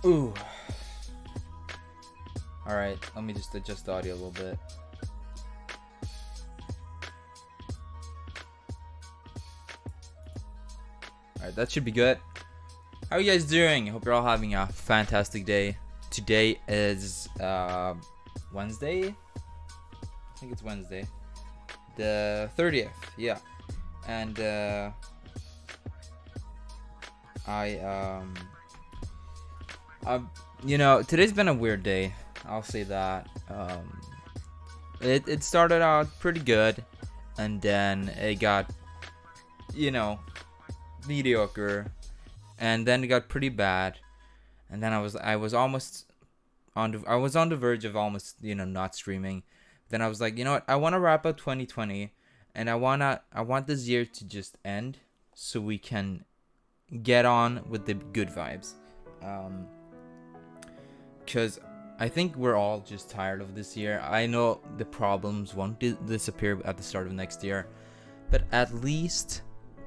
Ooh. Alright, let me just adjust the audio a little bit. Alright, that should be good. How are you guys doing? I hope you're all having a fantastic day. Today is Wednesday? I think it's Wednesday. The 30th, yeah. And you know, today's been a weird day. I'll say that. It started out pretty good, and then it got, you know, mediocre, and then it got pretty bad, and then I was almost on the verge of almost, you know, not streaming. Then I was like, you know what? I want to wrap up 2020, and I want this year to just end so we can get on with the good vibes. Because I think we're all just tired of this year. I know the problems won't disappear at the start of next year, but at least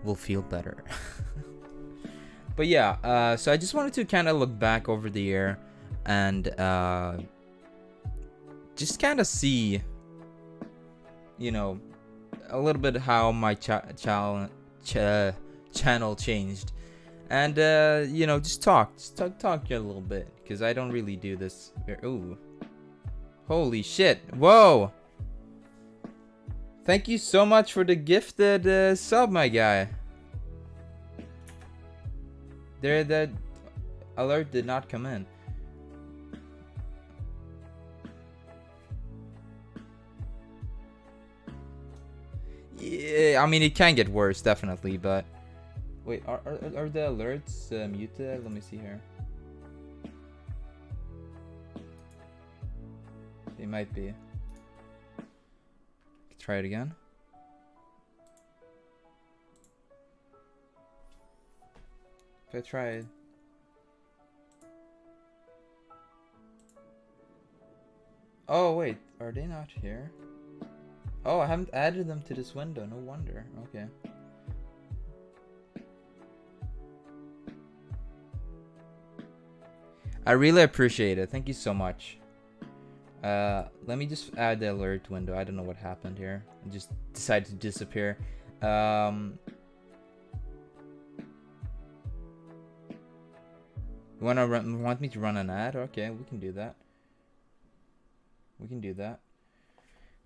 we'll feel better. But yeah, so I just wanted to kind of look back over the year and just kind of see, you know, a little bit how my channel changed, and you know, just talk a little bit, because I don't really do this. Ooh, holy shit! Whoa! Thank you so much for the gifted sub, my guy. The alert did not come in. Yeah, I mean, it can get worse, definitely, but wait, are the alerts muted? Let me see here. They might be. Try it again. If I try it. Oh wait, are they not here? Oh, I haven't added them to this window. No wonder. Okay. I really appreciate it. Thank you so much. Let me just add the alert window. I don't know what happened here. I just decided to disappear. You want me to run an ad? Okay, we can do that. We can do that.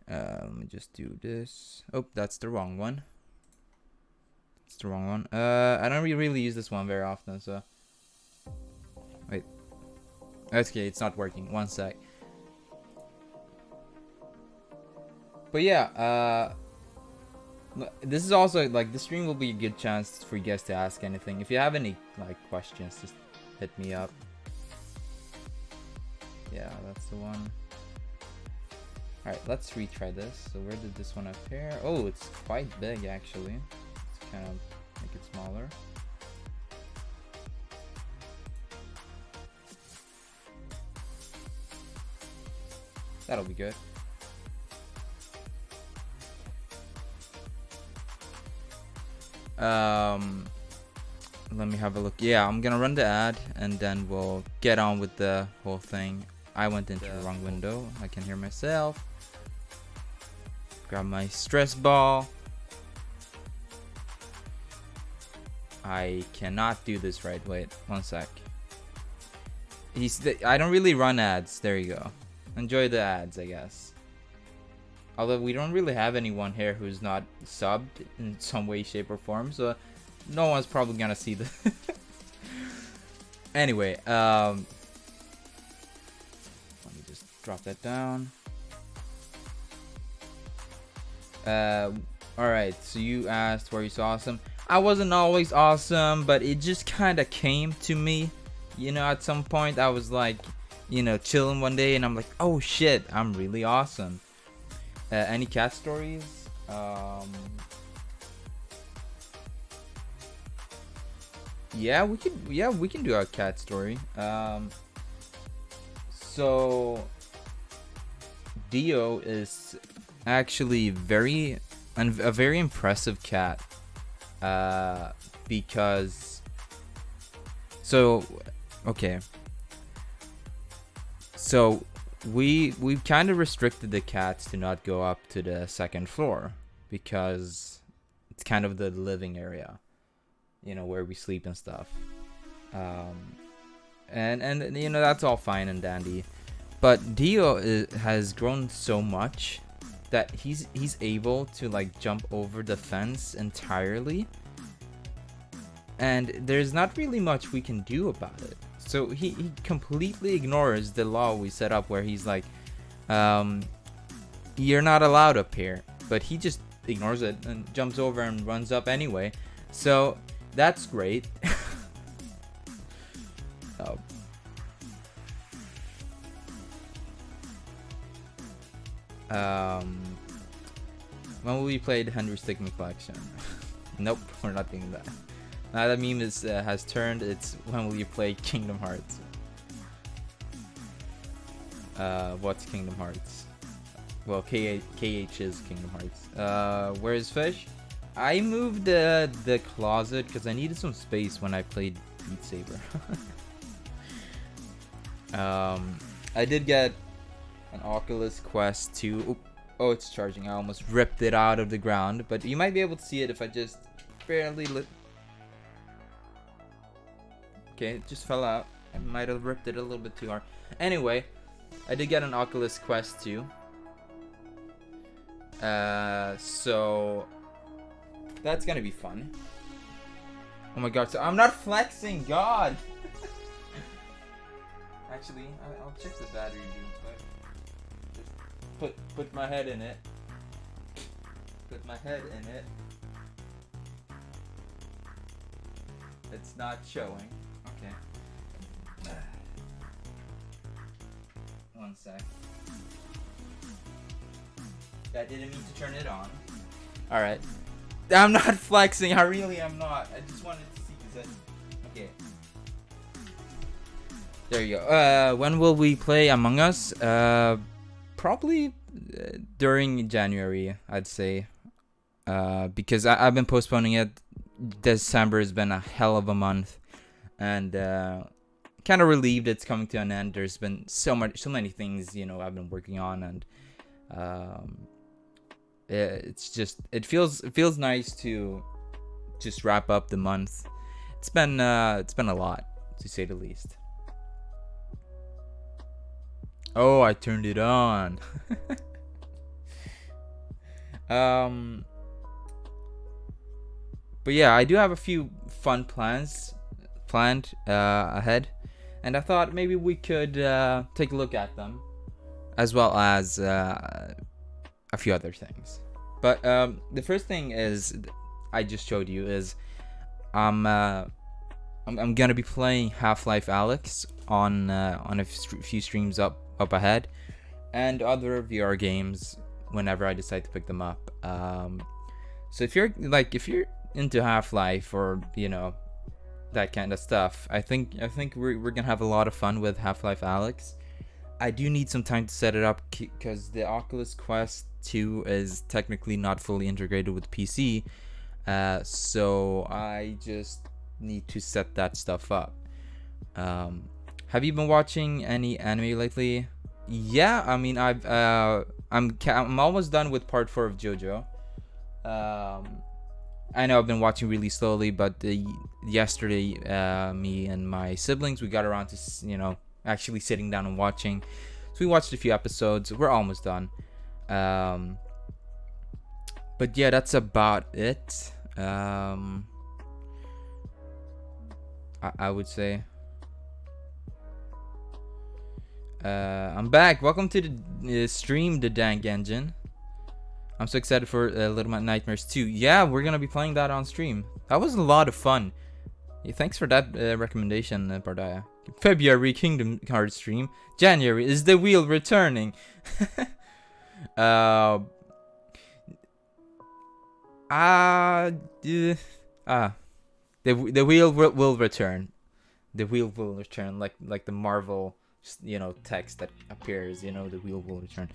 Let me just do this. Oh, that's the wrong one. It's the wrong one. I don't really use this one very often, so. Wait. Okay, it's not working. One sec. But yeah, this is also, like, this stream will be a good chance for you guys to ask anything. If you have any, like, questions, just hit me up. Yeah, that's the one. Alright, let's retry this. So where did this one appear? Oh, it's quite big, actually. Let's kind of make it smaller. That'll be good. Let me have a look. Yeah, I'm gonna run the ad and then we'll get on with the whole thing. I went into the wrong window. I can hear myself. Grab my stress ball. I cannot do this right. Wait, one sec. I don't really run ads. There you go. Enjoy the ads, I guess. Although we don't really have anyone here who's not subbed in some way, shape, or form, so no one's probably gonna see the. Anyway, let me just drop that down. Alright, so you asked, were you so awesome? I wasn't always awesome, but it just kind of came to me. You know, at some point I was like, you know, chilling one day and I'm like, oh shit, I'm really awesome. Any cat stories? Yeah, we can do a cat story. So Dio is actually a very impressive cat. Because okay, So we've kind of restricted the cats to not go up to the second floor because it's kind of the living area, where we sleep and stuff. Um, and that's all fine and dandy, but Dio has grown so much that he's able to like jump over the fence entirely, and there's not really much we can do about it. So he completely ignores the law we set up where he's like, you're not allowed up here, but he just ignores it and jumps over and runs up anyway. So that's great. Oh. When will we play the Henry Stickmin collection? Nope, we're not doing that. Now that meme has turned. It's when will you play Kingdom Hearts? What's Kingdom Hearts? Well, KH is Kingdom Hearts. Where's Fish? I moved the closet because I needed some space when I played Beat Saber. I did get an Oculus Quest 2. Oh, it's charging. I almost ripped it out of the ground, but you might be able to see it if I just barely lit. Okay, it just fell out. I might have ripped it a little bit too hard. Anyway, I did get an Oculus Quest 2. So that's gonna be fun. Oh my god, so I'm not flexing, God! Actually, I'll check the battery, dude, but just put my head in it. Put my head in it. It's not showing. Okay. One sec. I didn't mean to turn it on. Alright. I'm not flexing, I really am not. I just wanted to see because okay. There you go. When will we play Among Us? Probably during January, I'd say. Because I've been postponing it. December has been a hell of a month. And kind of relieved it's coming to an end. There's been so many things, I've been working on, and it feels nice to just wrap up the month. It's been a lot, to say the least. Oh, I turned it on. But yeah, I do have a few fun plans planned ahead, and I thought maybe we could take a look at them, as well as a few other things. But the first thing is I just showed you is I'm gonna be playing Half-Life Alyx on a few streams up ahead, and other VR games whenever I decide to pick them up. So if you're into Half-Life or that kind of stuff, I think we're gonna have a lot of fun with Half-Life Alyx. I do need some time to set it up because the Oculus Quest 2 is technically not fully integrated with PC, so I just need to set that stuff up. Have you been watching any anime lately? Yeah, I mean I'm almost done with part 4 of JoJo. I know I've been watching really slowly, but yesterday me and my siblings, we got around to actually sitting down and watching. So we watched a few episodes. We're almost done. But yeah, that's about it. I would say. I'm back. Welcome to the stream, The Dank Engine. I'm so excited for Little Nightmares 2. Yeah, we're gonna be playing that on stream. That was a lot of fun. Yeah, thanks for that recommendation, Bardaya. February Kingdom Hearts stream. January is the wheel returning. The wheel will return. The wheel will return, like the Marvel, text that appears. The wheel will return.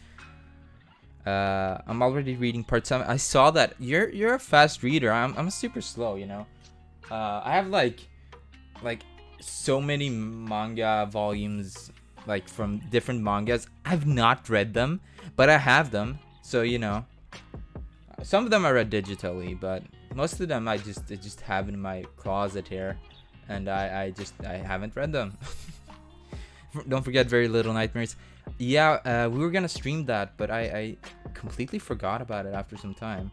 I'm already reading part 7. I saw that you're a fast reader. I'm super slow. I have like so many manga volumes like from different mangas. I've not read them, but I have them. So some of them I read digitally, but most of them I just have in my closet here, and I haven't read them. Don't forget Very Little Nightmares. Yeah, we were gonna stream that, but I completely forgot about it after some time.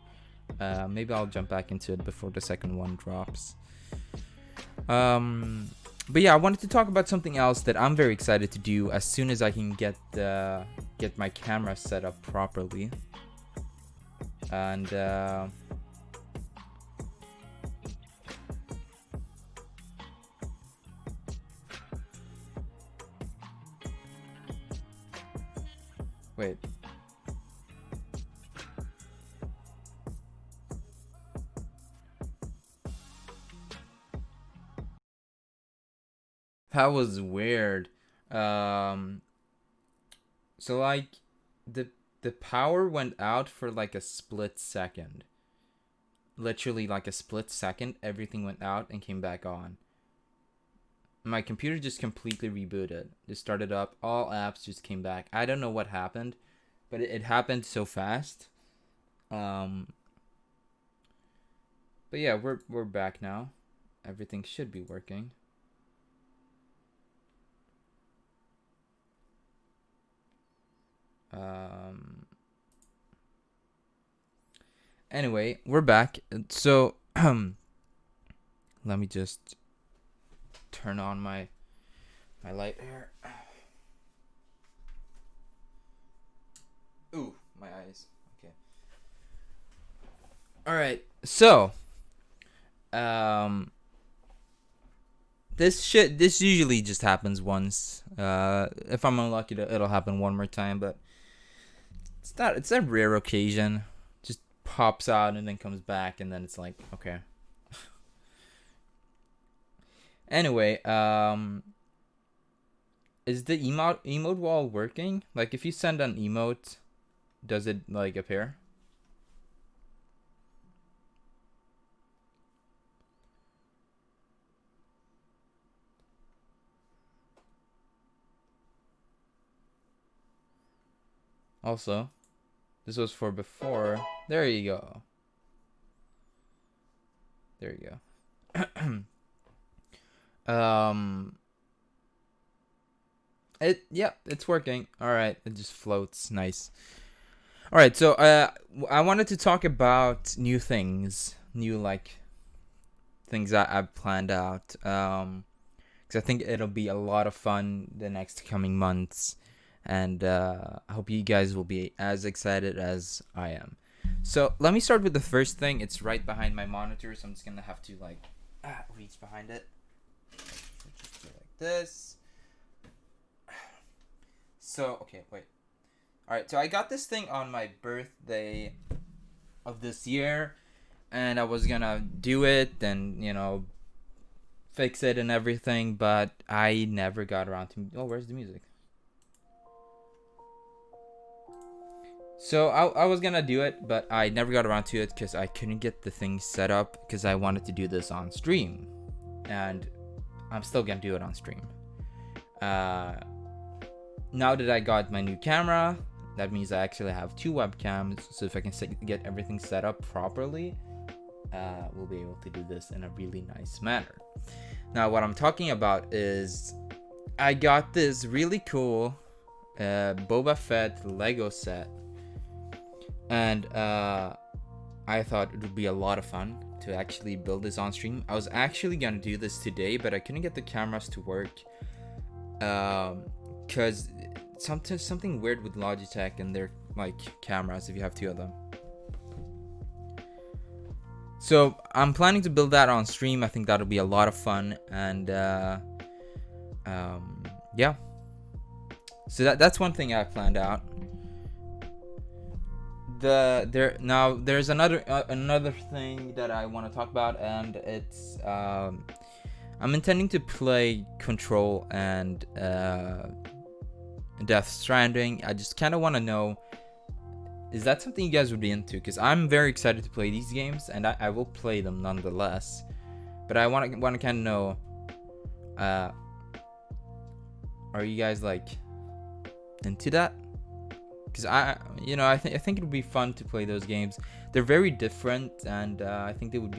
Maybe I'll jump back into it before the second one drops. But yeah, I wanted to talk about something else that I'm very excited to do as soon as I can get my camera set up properly. And wait. That was weird. So like the power went out for like a split second. Literally like a split second, everything went out and came back on. My computer just completely rebooted. Just started up, all apps just came back. I don't know what happened, but it happened so fast. But yeah, we're back now. Everything should be working. Anyway, we're back. So let me just turn on my light here. Ooh, my eyes. Okay. All right. So this usually just happens once. If I'm unlucky, it'll happen one more time, but it's a rare occasion. Just pops out and then comes back, and then it's like, okay. Anyway, is the emote wall working? Like, if you send an emote, does it like appear? Also, this was for before. There you go. There you go. It's working. All right, it just floats. Nice. All right, so I wanted to talk about new things, new like things that I've planned out. Because I think it'll be a lot of fun the next coming months, and I hope you guys will be as excited as I am. So let me start with the first thing. It's right behind my monitor, so I'm just gonna have to like reach behind it. Just do like this. So okay, wait. All right, so I got this thing on my birthday of this year, and I was gonna do it and fix it and everything, but I never got around to. Oh, where's the music? So I was gonna do it, but I never got around to it because I couldn't get the thing set up because I wanted to do this on stream, and I'm still gonna do it on stream. Now that I got my new camera, that means I actually have 2 webcams, so if I can get everything set up properly, we'll be able to do this in a really nice manner. Now what I'm talking about is I got this really cool Boba Fett Lego set, and I thought it would be a lot of fun to actually build this on stream. I was actually gonna do this today, but I couldn't get the cameras to work because something weird with Logitech and their like cameras if you have 2 of them. So I'm planning to build that on stream. I think that'll be a lot of fun, and yeah. So that's one thing I planned out. There's another thing that I want to talk about, and it's I'm intending to play Control and Death Stranding. I just kind of want to know, is that something you guys would be into? Because I'm very excited to play these games, and I will play them nonetheless. But I want to kind of know, Are you guys like into that? Because I think it would be fun to play those games. They're very different, and I think they would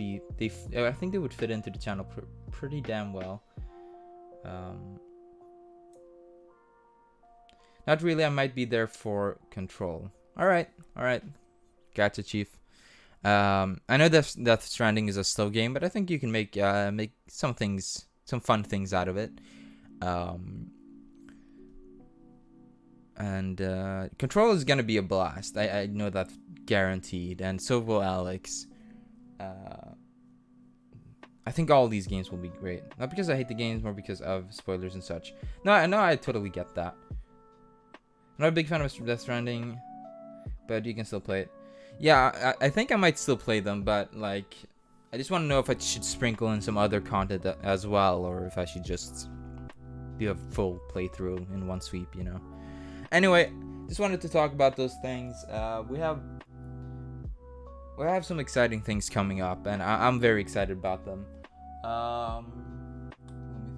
fit into the channel pretty damn well. Not really. I might be there for Control. All right. Gotcha, Chief. I know Death Stranding is a slow game, but I think you can make some fun things out of it. And Control is gonna be a blast. I know that guaranteed, and so will Alex. I think all these games will be great. Not because I hate the games, more because of spoilers and such. No, I know, I totally get that. I'm not a big fan of Death Stranding, but you can still play it. Yeah, I think I might still play them, but like, I just want to know if I should sprinkle in some other content as well, or if I should just do a full playthrough in one sweep, you know. Anyway, just wanted to talk about those things. We have some exciting things coming up, and I'm very excited about them. Let me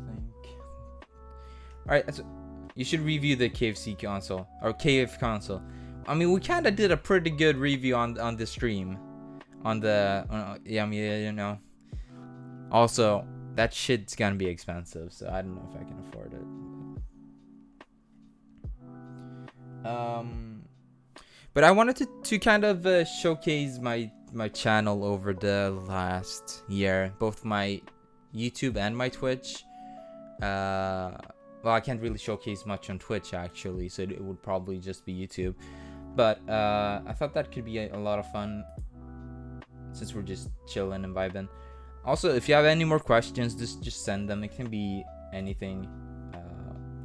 think. All right, so you should review the KFC console or KF console. I mean, we kind of did a pretty good review on the stream, you know. Also, that shit's gonna be expensive, so I don't know if I can afford it. But I wanted to kind of showcase my channel over the last year, both my YouTube and my Twitch. Well, I can't really showcase much on Twitch actually, so it would probably just be YouTube. But I thought that could be a lot of fun since we're just chilling and vibing. Also, if you have any more questions, just send them. It can be anything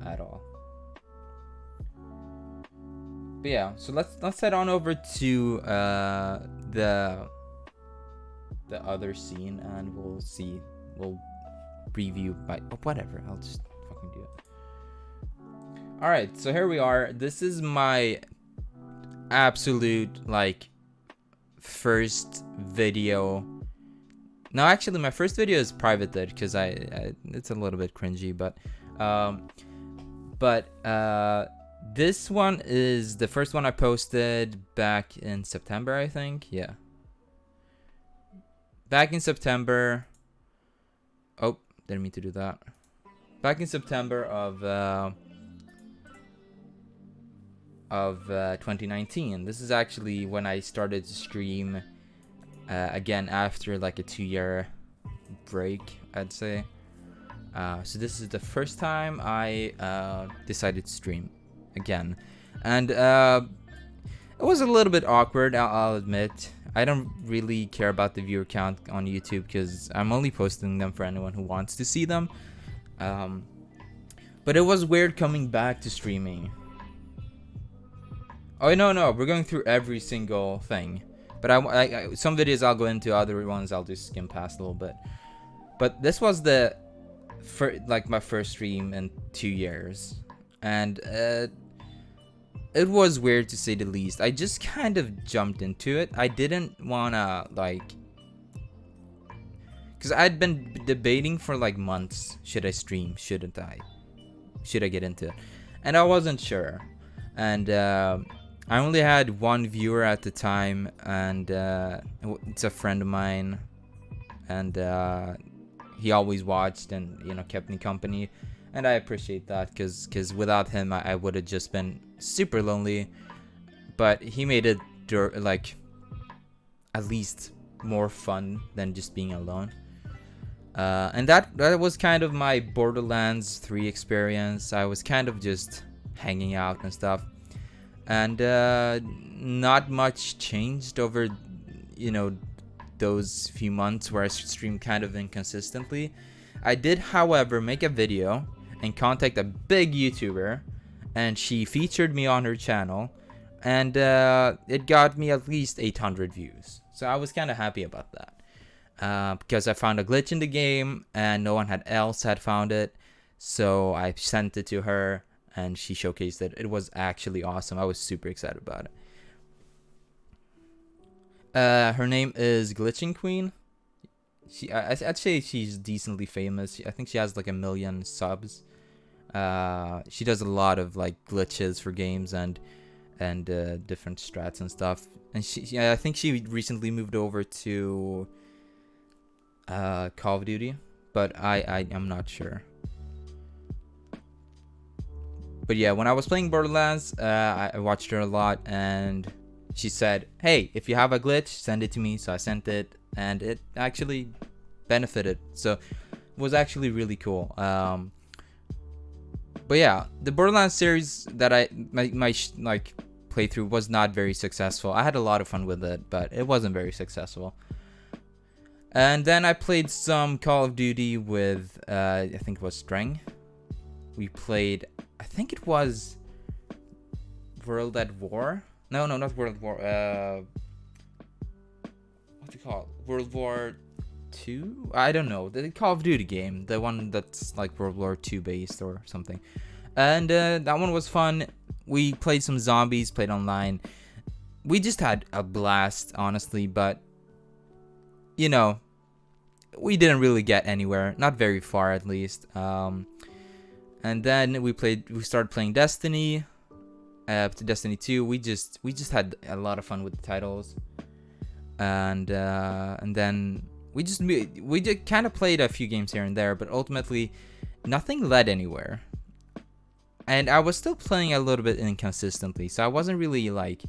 at all. But yeah, so let's head on over to the other scene, and we'll review by whatever. I'll just fucking do it. All right, so here we are. This is my absolute like first video. No, actually, my first video is privated because it's a little bit cringy, but this one is the first one I posted back in September, I think. Yeah. Back in September. Oh, didn't mean to do that. Back in September of 2019. This is actually when I started to stream again after like a 2-year break, I'd say. So this is the first time I decided to stream again, and it was a little bit awkward, I'll admit. I don't really care about the viewer count on YouTube because I'm only posting them for anyone who wants to see them. But it was weird coming back to streaming. Oh no, we're going through every single thing, but I some videos I'll go into, other ones I'll just skim past a little bit. But this was my first stream in 2 years, and it was weird to say the least. I just kind of jumped into it. I didn't wanna because I'd been debating for like months, should I stream, shouldn't I, should I get into it, and I wasn't sure. And I only had one viewer at the time, and it's a friend of mine, and he always watched and, you know, kept me company, and I appreciate that because without him I would have just been super lonely. But he made it like at least more fun than just being alone. And that was kind of my Borderlands 3 experience. I was kind of just hanging out and stuff, and not much changed over, you know, those few months where I streamed kind of inconsistently. I did, however, make a video and contact a big YouTuber, and she featured me on her channel, and it got me at least 800 views. So I was kind of happy about that, because I found a glitch in the game and no one else had found it. So I sent it to her, and she showcased it. It was actually awesome. I was super excited about it. Her name is Glitching Queen. I'd say she's decently famous. I think she has like 1 million subs. She does a lot of like glitches for games and different strats and stuff. And yeah, I think she recently moved over to Call of Duty, but I'm not sure. But yeah, when I was playing Borderlands, I watched her a lot, and she said, "Hey, if you have a glitch, send it to me." So I sent it, and it actually benefited. So it was actually really cool. But yeah, the Borderlands series that my like playthrough was not very successful. I had a lot of fun with it, but it wasn't very successful. And then I played some Call of Duty with I think it was Streng. We played, I think it was World at War. No, not World War. What do you call it? World War 2? I don't know. The Call of Duty game, the one that's like World War 2 based or something. And that one was fun. We played some zombies, played online. We just had a blast, honestly, but you know, we didn't really get anywhere, not very far at least. And then we started playing Destiny, up to Destiny 2. We just had a lot of fun with the titles, and then we just kind of played a few games here and there, but ultimately nothing led anywhere. And I was still playing a little bit inconsistently, so I wasn't really like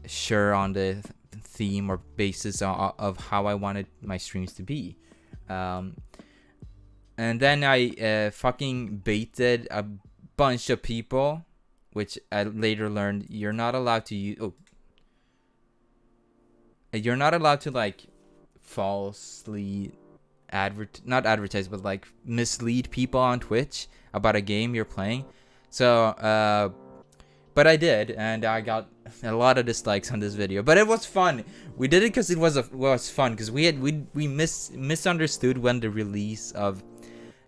sure on the theme or basis of how I wanted my streams to be. And then I fucking baited a bunch of people, which I later learned you're not allowed to use. Oh, you're not allowed to like falsely not advertise, but like mislead people on Twitch about a game you're playing. So, but I did, and I got a lot of dislikes on this video. But it was fun. We did it because it was fun, because we misunderstood when the release of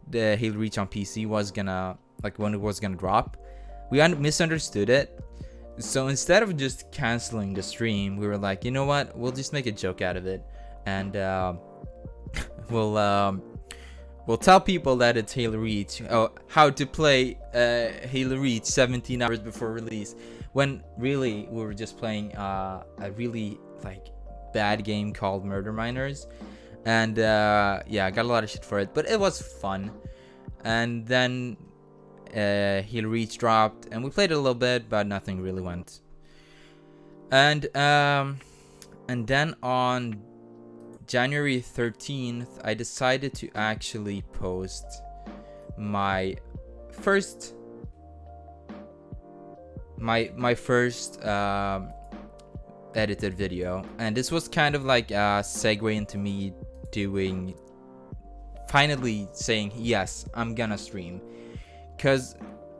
the Halo Reach on PC was gonna, like, when it was gonna drop. We misunderstood it. So instead of just canceling the stream, we were like, you know what? We'll just make a joke out of it, and we'll tell people that it's Halo Reach. Oh, how to play Halo Reach 17 hours before release, when really we were just playing a really like bad game called Murder Miners. And yeah, I got a lot of shit for it, but it was fun. And then Halo Reach dropped, and we played it a little bit, but nothing really went. And then on January 13th, I decided to actually post my first edited video, and this was kind of like a segue into me finally saying, yes, I'm gonna stream. Because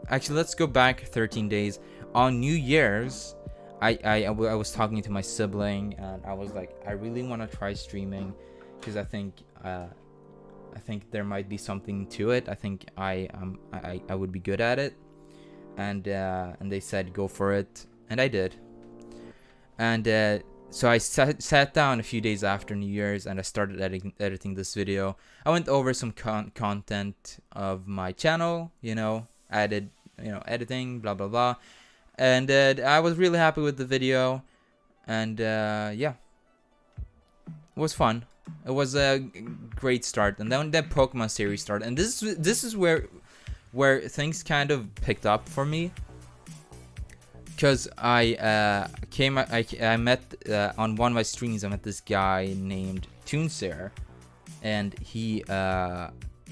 actually, let's go back 13 days. On New Year's, I was talking to my sibling, and I was like, I really want to try streaming, because I think there might be something to it. I think I would be good at it, and they said go for it, and I did. And so I sat down a few days after New Year's, and I started editing this video. I went over some content of my channel, added, editing, blah, blah, blah. And I was really happy with the video. And yeah, it was fun. It was a great start. And then the Pokemon series started. And this is where things kind of picked up for me. Because I met on one of my streams, I met this guy named Toonsair, and he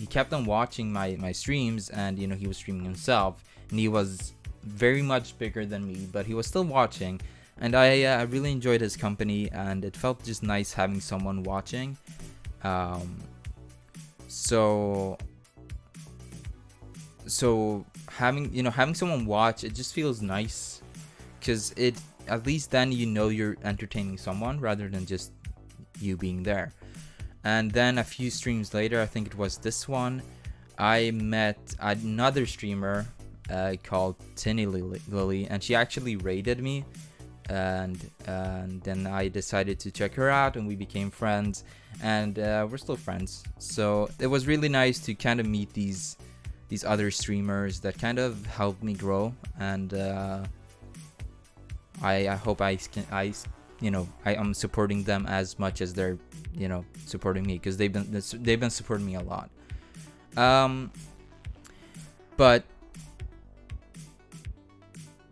kept on watching my streams, and he was streaming himself, and he was very much bigger than me, but he was still watching, and I really enjoyed his company, and it felt just nice having someone watching. So having someone watch, it just feels nice. Because at least then you're entertaining someone rather than just you being there. And then a few streams later, I think it was this one, I met another streamer called Tinny Lily, and she actually raided me, and then I decided to check her out, and we became friends, and we're still friends. So it was really nice to kind of meet these these other streamers that kind of helped me grow, and I hope I am supporting them as much as they're supporting me, because they've been supporting me a lot. But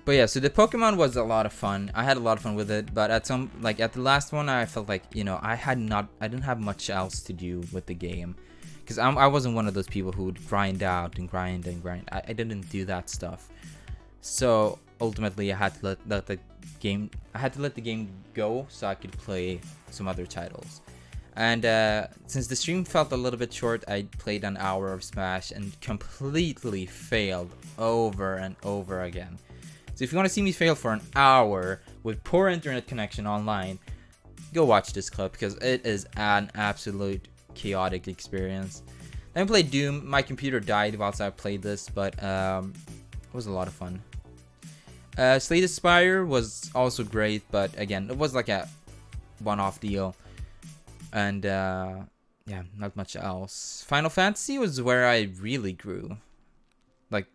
yeah, so the Pokemon was a lot of fun. I had a lot of fun with it, but at the last one, I felt like I didn't have much else to do with the game, because I wasn't one of those people who would grind out and grind and grind. I didn't do that stuff. So ultimately, I had to let the game go so I could play some other titles. And since the stream felt a little bit short, I played an hour of Smash and completely failed over and over again. So if you want to see me fail for an hour with poor internet connection online, go watch this clip, because it is an absolute chaotic experience. Then I played Doom. My computer died whilst I played this, but it was a lot of fun. Slay the Spire was also great, but again, it was like a one-off deal. And yeah, not much else. Final Fantasy was where I really grew. Like,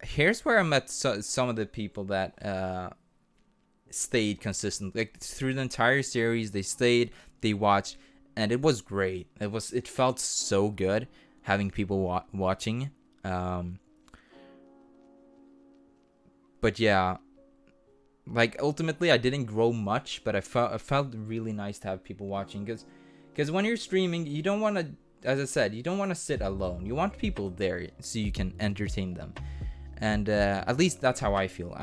here's where I met some of the people that stayed consistent. Like, through the entire series, they stayed, they watched, and it was great. It felt so good having people watching. But yeah, like, ultimately I didn't grow much, but I felt really nice to have people watching, because when you're streaming, you don't want to, as I said, you don't want to sit alone. You want people there so you can entertain them. And at least that's how I feel.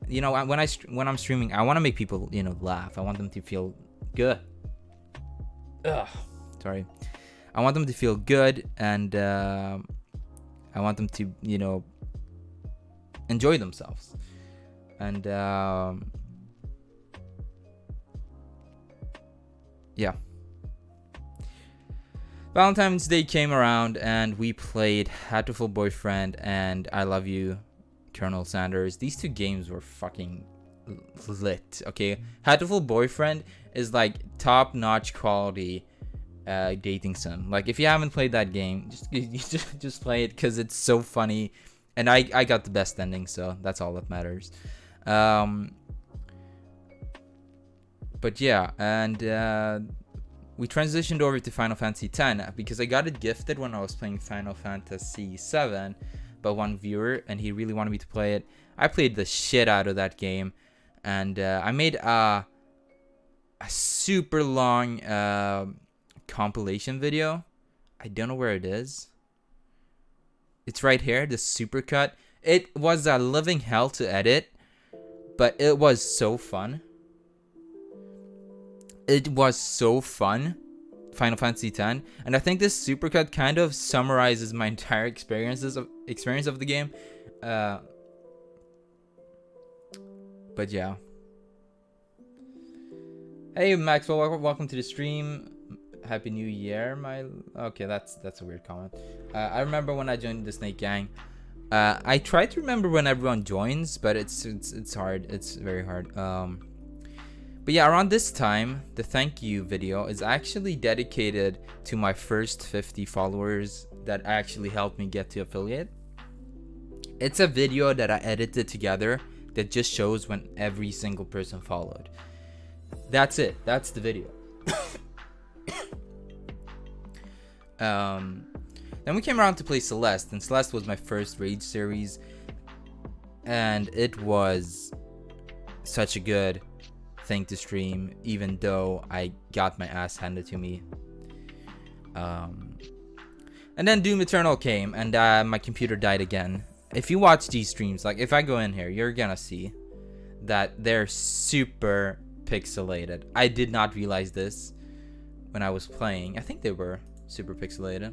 When I'm streaming, I want to make people laugh. I want them to feel good. Sorry. I want them to feel good, and I want them to enjoy themselves. And yeah, Valentine's Day came around, and we played Hatoful Boyfriend and I Love You, Colonel Sanders. These two games were fucking lit. Okay, Hatoful Boyfriend is like top-notch quality dating sim. Like, if you haven't played that game, just play it, because it's so funny, and I got the best ending, so that's all that matters. But yeah, and we transitioned over to Final Fantasy X, because I got it gifted when I was playing Final Fantasy VII by one viewer, and he really wanted me to play it. I played the shit out of that game, and I made a super long compilation video. I don't know where it is. It's right here, the supercut. It was a living hell to edit, but it was so fun. It was so fun, Final Fantasy X, and I think this supercut kind of summarizes my entire experience of the game. But yeah. Hey Maxwell, welcome to the stream. Happy New Year, okay, that's a weird comment. I remember when I joined the Snake Gang. I try to remember when everyone joins, but it's hard. It's very hard. But yeah, around this time, the thank you video is actually dedicated to my first 50 followers that actually helped me get to affiliate. It's a video that I edited together that just shows when every single person followed. That's it. That's the video. Then we came around to play Celeste, and Celeste was my first Rage series, and it was such a good thing to stream, even though I got my ass handed to me. And then Doom Eternal came, and my computer died again. If you watch these streams, like if I go in here, you're gonna see that they're super pixelated. I did not realize this when I was playing. I think they were super pixelated.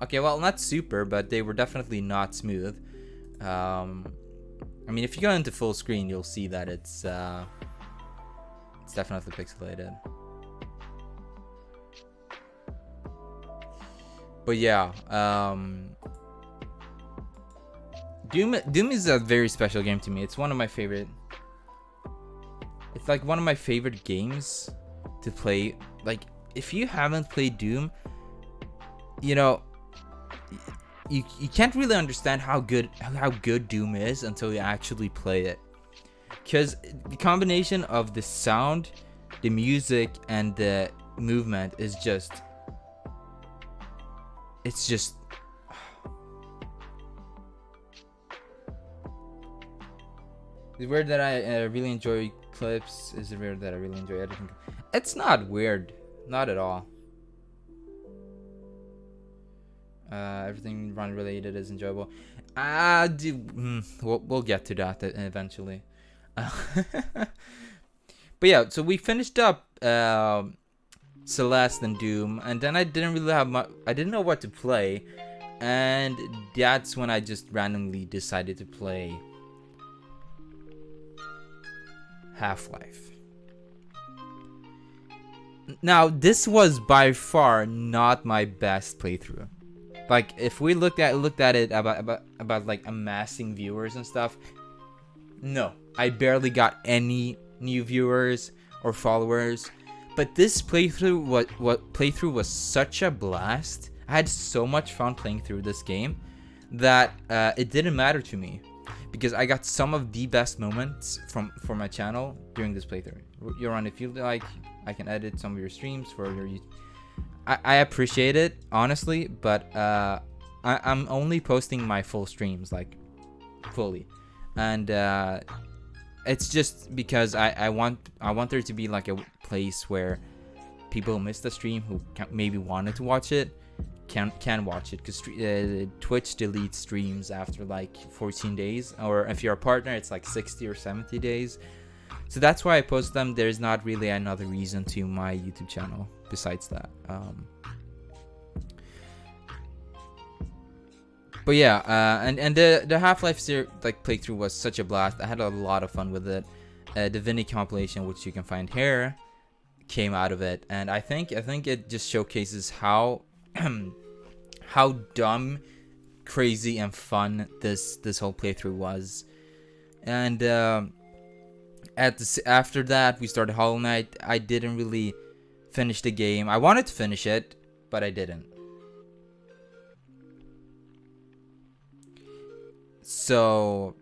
Okay, well, not super, but they were definitely not smooth. I mean, if you go into full screen, you'll see that it's definitely pixelated. But yeah, Doom is a very special game to me. It's one of my favorite. It's like one of my favorite games to play. Like, if you haven't played Doom, you know, you can't really understand how good Doom is until you actually play it. Because the combination of the sound, the music, and the movement is just, it's just, it's weird that I really enjoy clips. Is it weird that I really enjoy editing? It's not weird, not at all. Everything run related is enjoyable. We'll get to that eventually. But yeah, so we finished up Celeste and Doom, and then I didn't really have much. I didn't know what to play, and that's when I just randomly decided to play Half-Life. Now, this was by far not my best playthrough. Like, if we looked at it about like amassing viewers and stuff, no, I barely got any new viewers or followers. But this playthrough was such a blast. I had so much fun playing through this game that it didn't matter to me, because I got some of the best moments for my channel during this playthrough. Yoran, if you like, I can edit some of your streams for your YouTube. I appreciate it, honestly, but I'm only posting my full streams, like, fully. And it's just because I want there to be like a place where people who missed the stream, who maybe wanted to watch it, can watch it, because Twitch deletes streams after like 14 days, or if you're a partner it's like 60 or 70 days. So that's why I post them. There's not really another reason to my YouTube channel besides that. But yeah, and the Half-Life like playthrough was such a blast. I had a lot of fun with it. The Vinny compilation, which you can find here, came out of it, and I think it just showcases how how dumb, crazy, and fun this whole playthrough was. And after that, we started Hollow Knight. I didn't really finish the game. I wanted to finish it, but I didn't. So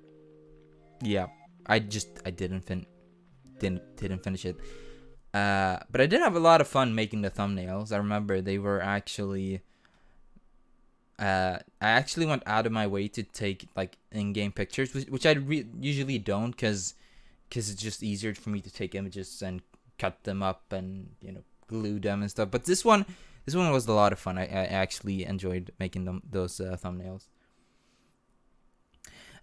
yeah, I didn't finish it. But I did have a lot of fun making the thumbnails. I remember they were actually I actually went out of my way to take like in-game pictures, which I usually don't, because it's just easier for me to take images and cut them up and, you know, glue them and stuff. But this one was a lot of fun. I actually enjoyed making those thumbnails.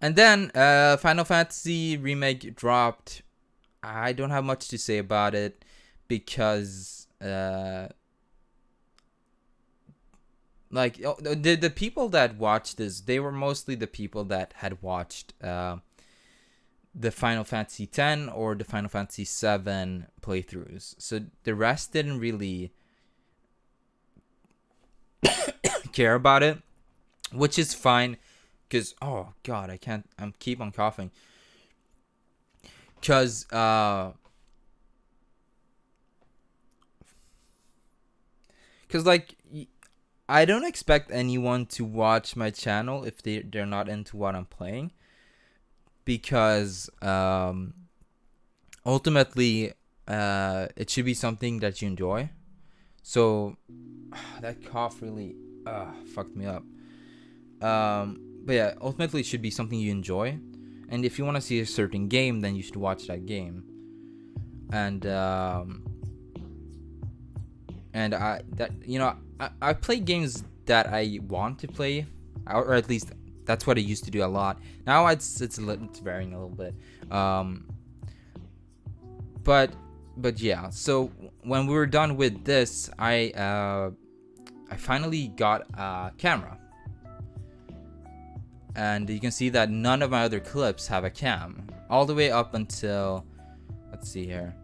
And then Final Fantasy Remake dropped. I don't have much to say about it, because like the people that watched this, they were mostly the people that had watched the Final Fantasy X or the Final Fantasy VII playthroughs. So the rest didn't really care about it, which is fine, because oh god, I'm keep on coughing, because like, I don't expect anyone to watch my channel if they're not into what I'm playing, because ultimately it should be something that you enjoy. So that cough really fucked me up. But yeah, ultimately it should be something you enjoy, and if you want to see a certain game, then you should watch that game. And I play games that I want to play, or at least that's what I used to do a lot. Now it's varying a little bit. But yeah. So when we were done with this, I finally got a camera, and you can see that none of my other clips have a cam, all the way up until, let's see here,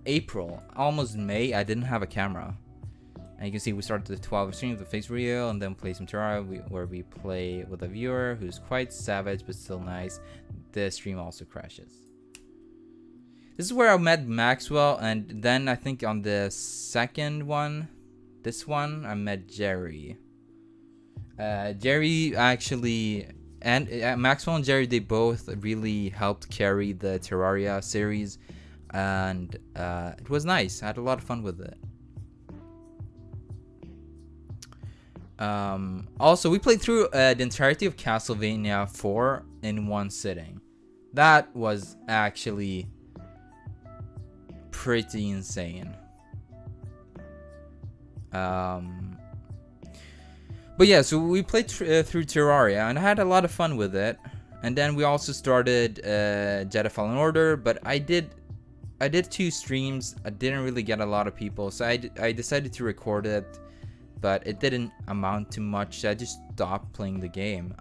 April, almost May. I didn't have a camera. And you can see we started the 12 streams with Face Real, and then play some Terraria, where we play with a viewer who's quite savage but still nice. The stream also crashes. This is where I met Maxwell, and then I think on the second one, this one, I met Jerry. Jerry actually, and Maxwell and Jerry, they both really helped carry the Terraria series, and it was nice. I had a lot of fun with it. Also, we played through the entirety of Castlevania 4 in one sitting. That was actually pretty insane. But yeah, so we played through Terraria, and I had a lot of fun with it. And then we also started Jedi Fallen Order, but I did 2 streams. I didn't really get a lot of people, so I decided to record it, but it didn't amount to much, so I just stopped playing the game.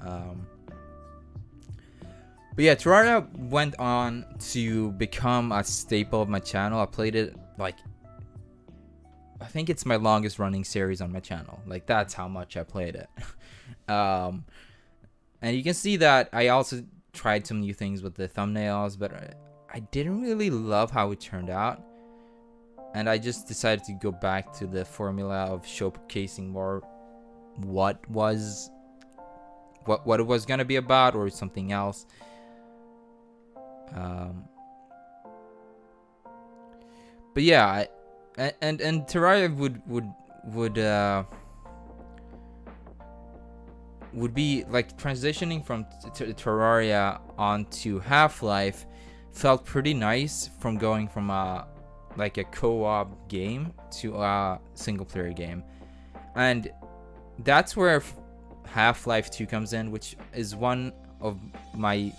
But yeah, Terraria went on to become a staple of my channel. I played it like, I think it's my longest running series on my channel. Like, that's how much I played it. And you can see that I also tried some new things with the thumbnails, but I didn't really love how it turned out. And I just decided to go back to the formula of showcasing more what it was gonna be about, or something else. But yeah, and Terraria would be like transitioning from Terraria onto Half-Life felt pretty nice, from going from a co-op game to a single-player game. And that's where Half-Life 2 comes in, which is one of my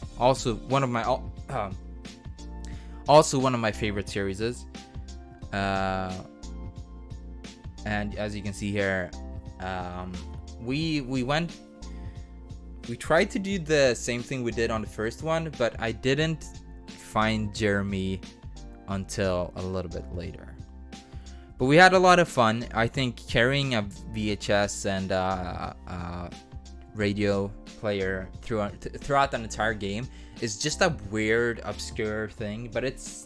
favorite series. And as you can see here, we tried to do the same thing we did on the first one, but I didn't find Jeremy until a little bit later. But we had a lot of fun. I think carrying a VHS and radio player throughout an entire game is just a weird, obscure thing, but it's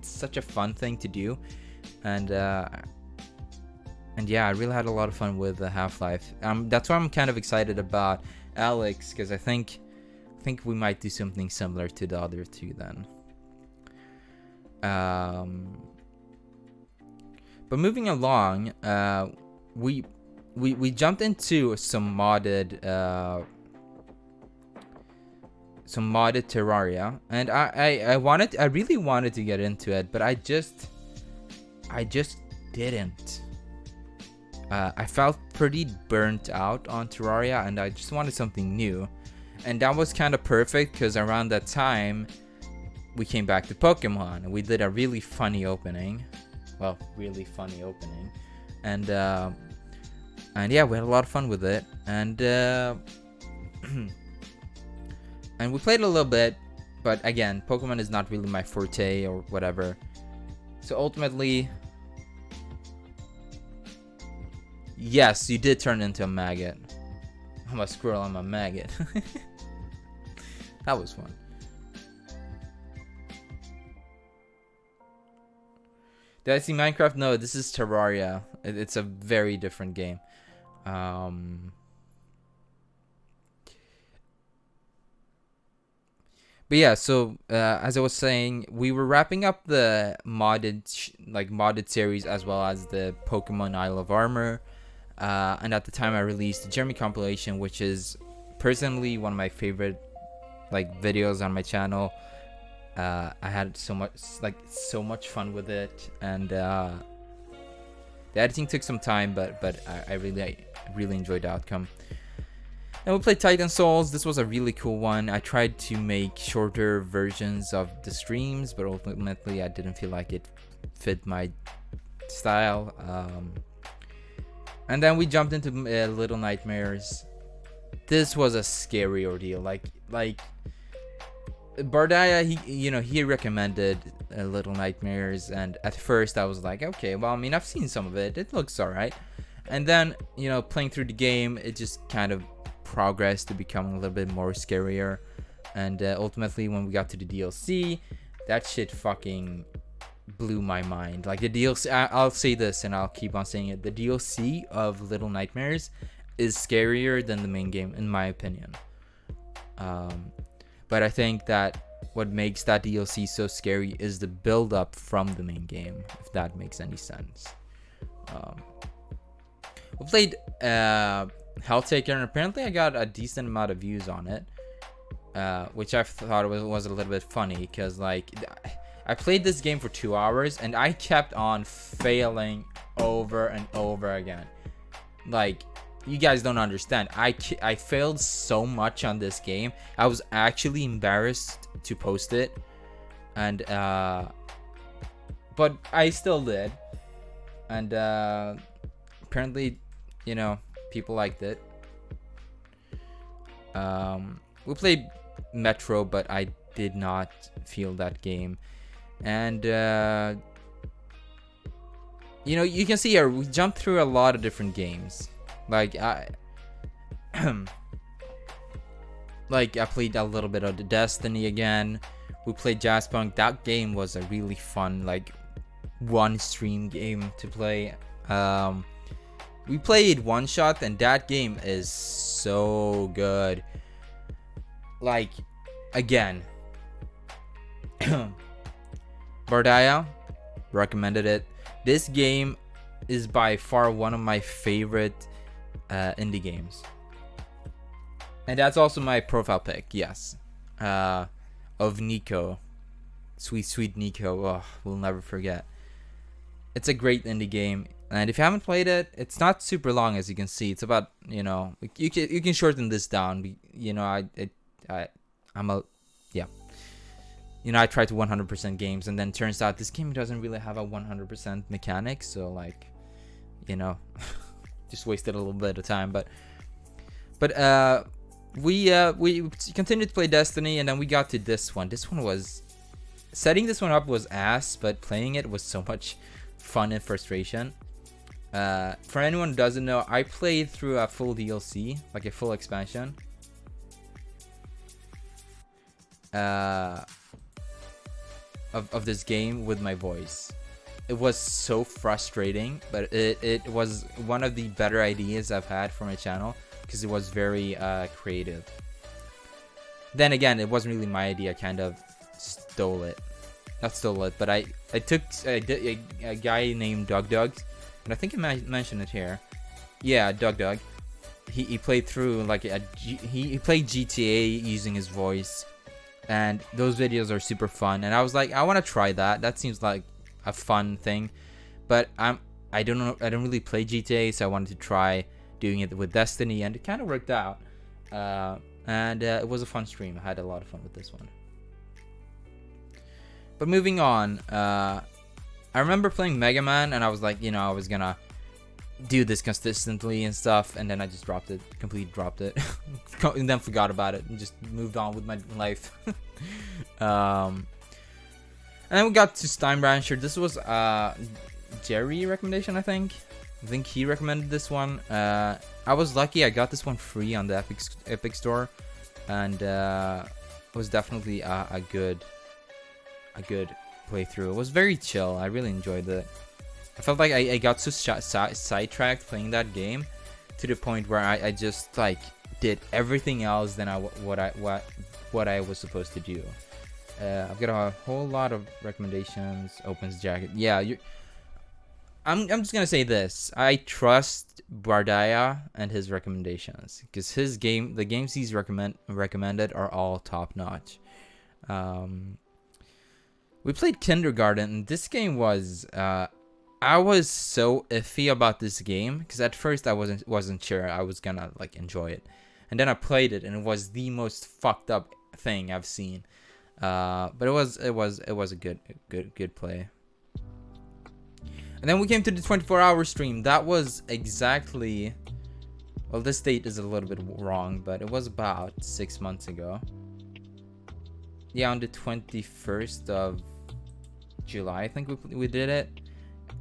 such a fun thing to do. And yeah, I really had a lot of fun with Half-Life. That's why I'm kind of excited about Alex, because I think we might do something similar to the other two then. But moving along, we jumped into some modded Terraria, and I really wanted to get into it, but I just didn't. I felt pretty burnt out on Terraria, and I just wanted something new. And that was kind of perfect, because around that time we came back to Pokemon, and we did a really funny opening. And yeah, we had a lot of fun with it, and and we played a little bit, but again, Pokemon is not really my forte or whatever. So ultimately, yes, you did turn into a maggot. I'm a squirrel, I'm a maggot. That was fun. Did I see Minecraft? No, this is Terraria. It's a very different game. But yeah, so as I was saying, we were wrapping up the modded series, as well as the Pokemon Isle of Armor. And at the time, I released the Jeremy compilation, which is personally one of my favorite videos on my channel. I had so much fun with it, and the editing took some time, but I really enjoyed the outcome. And we played Titan Souls. This was a really cool one. I tried to make shorter versions of the streams, but ultimately I didn't feel like it fit my style. And then we jumped into Little Nightmares. This was a scary ordeal. Bardaya, he recommended Little Nightmares, and at first I was like, okay, well, I mean, I've seen some of it. It looks alright. And then, playing through the game, it just kind of progressed to becoming a little bit more scarier. And ultimately, when we got to the DLC, that shit fucking blew my mind. Like the DLC, I'll say this and I'll keep on saying it. The DLC of Little Nightmares is scarier than the main game, in my opinion. But I think that what makes that DLC so scary is the build up from the main game, if that makes any sense. We played Helltaker, and apparently I got a decent amount of views on it, which I thought was a little bit funny, because like I played this game for 2 hours and I kept on failing over and over again. Like, you guys don't understand. I failed so much on this game. I was actually embarrassed to post it, and but I still did, and apparently, you know, people liked it. We played Metro, but I did not feel that game. And you know, you can see here we jumped through a lot of different games. Like I played a little bit of the Destiny again. We played Jazzpunk. That game was a really fun, like, one stream game to play. We played One Shot, and that game is so good. Like, again, Bardaya recommended it. This game is by far one of my favorite indie games, and that's also my profile pic. Yes, of Nico, sweet Nico. Oh, we'll never forget. It's a great indie game, and if you haven't played it, it's not super long, as you can see. It's about, you know, you can shorten this down. You know, I'm a, yeah. You know, I tried to 100% games, and then turns out this game doesn't really have a 100% mechanic. So, like, you know, just wasted a little bit of time. But we continued to play Destiny, and then we got to this one. This one was, setting this one up was ass, but playing it was so much fun and frustration. For anyone who doesn't know, I played through a full DLC, like a full expansion. Of this game with my voice. It was so frustrating, but it was one of the better ideas I've had for my channel, because it was very creative. Then again, it wasn't really my idea. I kind of stole it. Not stole it, but I took a guy named Doug, and I think I mentioned it here. Yeah, Doug. He played through like he played GTA using his voice. And those videos are super fun, and I was like, I want to try that. That seems like a fun thing, but I don't know. I don't really play GTA, so I wanted to try doing it with Destiny, and it kind of worked out. And it was a fun stream. I had a lot of fun with this one. But moving on, I remember playing Mega Man, and I was like, you know, I was gonna do this consistently and stuff, and then I just completely dropped it, and then forgot about it and just moved on with my life. And then we got to Steinbrancher. This was Jerry recommendation, I think he recommended this one. I was lucky, I got this one free on the Epic Store, and it was definitely a good playthrough. It was very chill. I really enjoyed it. I felt like I got so sidetracked playing that game, to the point where I just like did everything else than what I was supposed to do. I've got a whole lot of recommendations. Opens jacket. Yeah, I'm just gonna say this. I trust Bardaya and his recommendations, because the games he's recommended are all top notch. We played Kindergarten, and this game was I was so iffy about this game, because at first I wasn't sure I was gonna like enjoy it, and then I played it, and it was the most fucked up thing I've seen. But it was a good play. And then we came to the 24-hour stream. That was exactly, well, this date is a little bit wrong, but it was about 6 months ago. Yeah, on the 21st of July, I think we did it.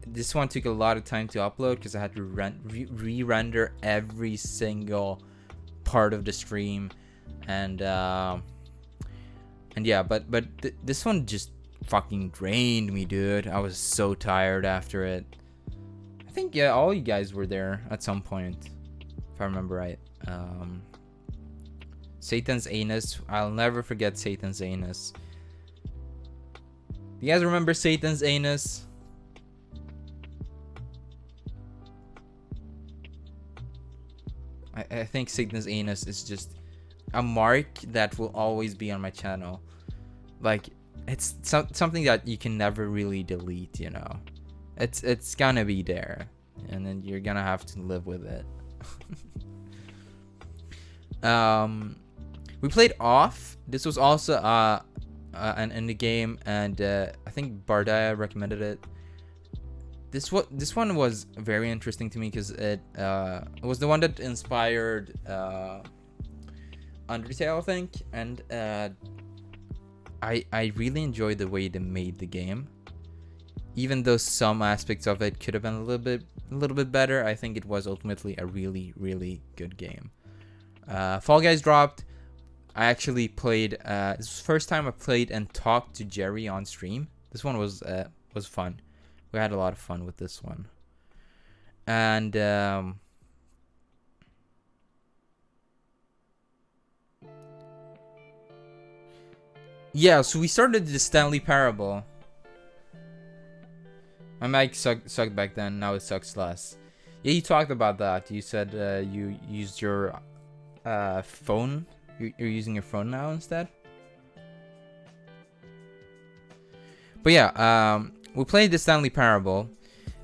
This one took a lot of time to upload, because I had to re-render every single part of the stream, and yeah, but this one just fucking drained me, dude. I was so tired after it. I think, yeah, all you guys were there at some point, if I remember right. Satan's Anus. I'll never forget Satan's Anus. You guys remember Satan's Anus? I think Satan's Anus is just a mark that will always be on my channel. Like, it's something that you can never really delete, you know. It's gonna be there, and then you're gonna have to live with it. We played Off. This was also an indie game, and I think Bardaya recommended it. This one was very interesting to me because it was the one that inspired Undertale, I think, and I really enjoyed the way they made the game. Even though some aspects of it could have been a little bit better, I think it was ultimately a really good game. Fall Guys dropped. I actually played. This was the first time I played and talked to Jerry on stream. This one was fun. We had a lot of fun with this one. And yeah, so we started the Stanley Parable. My mic sucked back then. Now it sucks less. Yeah, you talked about that. You said you used your phone. You're using your phone now instead. But yeah, we played the Stanley Parable,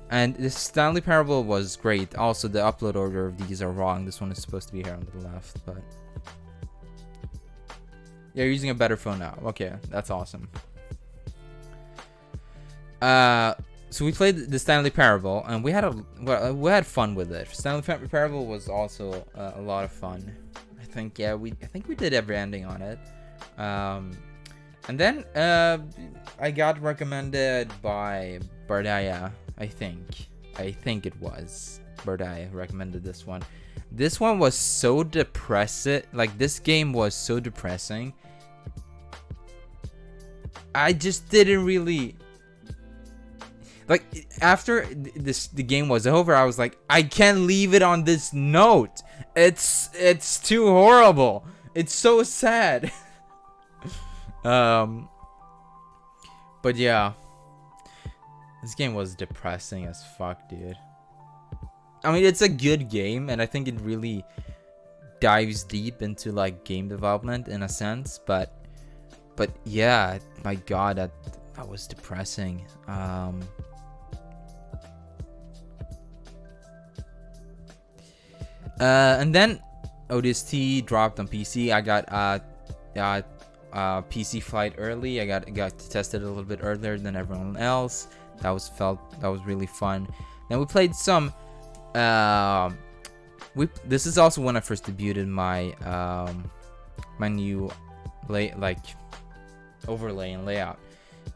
and the Stanley Parable was great. Also, the upload order of these are wrong. This one is supposed to be here on the left, but yeah, you're using a better phone now. Okay, that's awesome. So we played the Stanley Parable, and we had fun with it. Stanley Parable was also a lot of fun. I think we did every ending on it. And then I got recommended by Bardaya. I think it was Bardaya recommended this one. This one was so depressing. Like, this game was so depressing. I just didn't really like. After the game was over, I was like, I can't leave it on this note. It's too horrible. It's so sad. But yeah, this game was depressing as fuck, dude. I mean, it's a good game, and I think it really dives deep into like game development in a sense, but yeah, my god, that was depressing. And then ODST dropped on PC. I got PC Flight early. I got to test it a little bit earlier than everyone else. That was really fun. Then we played some. This is also when I first debuted my my new overlay and layout,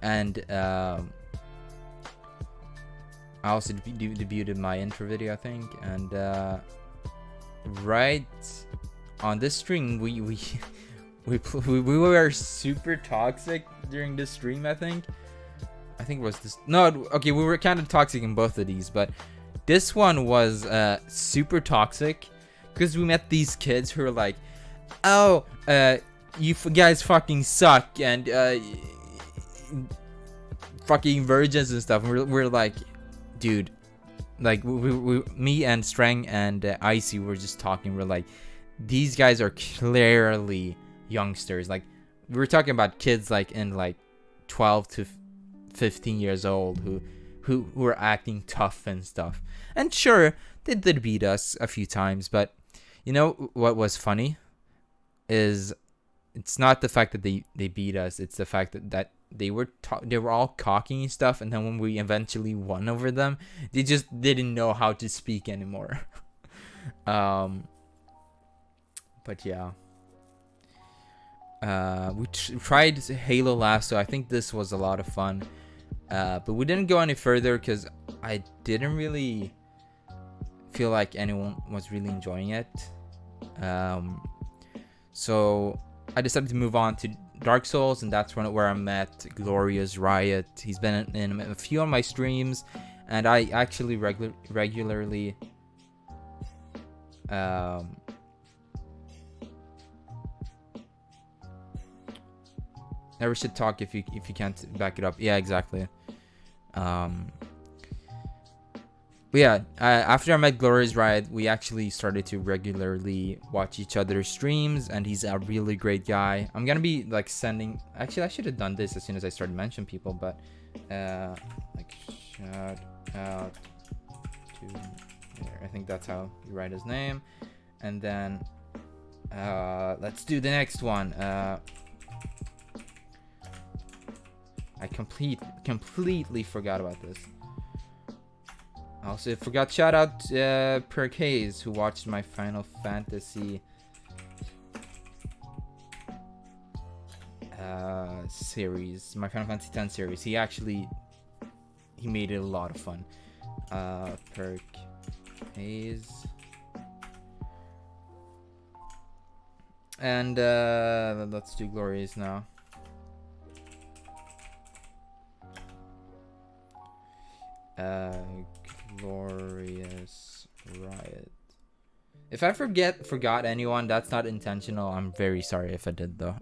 and I also debuted my intro video, I think, and right on this stream we were super toxic during this stream. I think it was this. No, okay, we were kind of toxic in both of these, but this one was super toxic because we met these kids who were like, "Oh, you guys fucking suck," and fucking virgins and stuff. And we're like, dude, like me and Strang and Icy were just talking. We're like, these guys are clearly youngsters. Like, we were talking about kids like in like 12 to 15 years old who were acting tough and stuff. And sure, they did beat us a few times, but you know what was funny is it's not the fact that they beat us, it's the fact that they were all cocky and stuff, and then when we eventually won over them, they just didn't know how to speak anymore. But yeah, we tried Halo last, so I think this was a lot of fun, but we didn't go any further because I didn't really feel like anyone was really enjoying it. So I decided to move on Dark Souls, and that's where I met Glorious Riot. He's been in a few of my streams, and I actually regularly never should talk if you can't back it up. Yeah, exactly. But yeah, after I met Glorious Riot, we actually started to regularly watch each other's streams, and he's a really great guy. I'm gonna be like sending. Actually, I should have done this as soon as I started mentioning people, but like shout out to. I think that's how you write his name, and then let's do the next one. I completely forgot about this. Also forgot shout out Perk Hayes, who watched my Final Fantasy series, my Final Fantasy X series. He made it a lot of fun. Perk Hayes. And let's do Glorious now. Glorious Riot. If I forgot anyone, that's not intentional. I'm very sorry if I did though.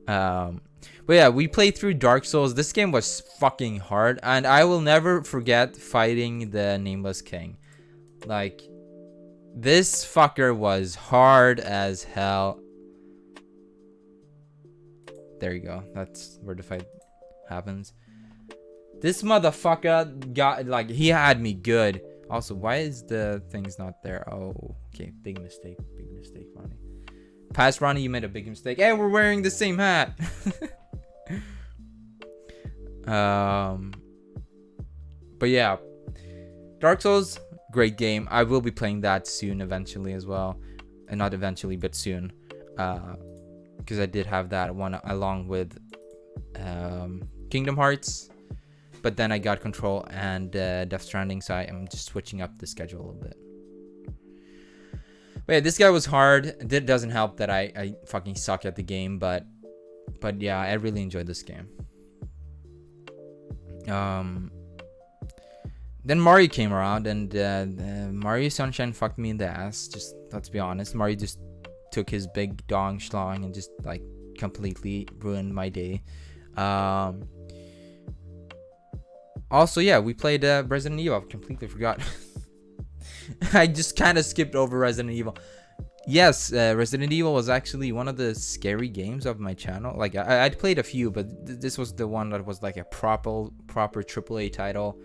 But yeah, we played through Dark Souls. This game was fucking hard, and I will never forget fighting the Nameless King. Like, this fucker was hard as hell. There you go. That's where the fight happens. This motherfucker got, like, he had me good. Also, why is the things not there? Oh, okay. Big mistake, Ronnie. Past Ronnie, you made a big mistake. Hey, we're wearing the same hat. But yeah, Dark Souls, great game. I will be playing that soon, eventually as well. And not eventually, but soon. Because I did have that one along with Kingdom Hearts. But then I got Control and Death Stranding, so I am just switching up the schedule a little bit. But yeah, this guy was hard. It doesn't help that I fucking suck at the game, but yeah, I really enjoyed this game. Then Mario came around, and Mario Sunshine fucked me in the ass. Just let's be honest, Mario just took his big dong schlong and just like completely ruined my day. Also, yeah, we played Resident Evil. I completely forgot. I just kind of skipped over Resident Evil. Yes, Resident Evil was actually one of the scary games of my channel. Like, I'd played a few, but this was the one that was like a proper AAA title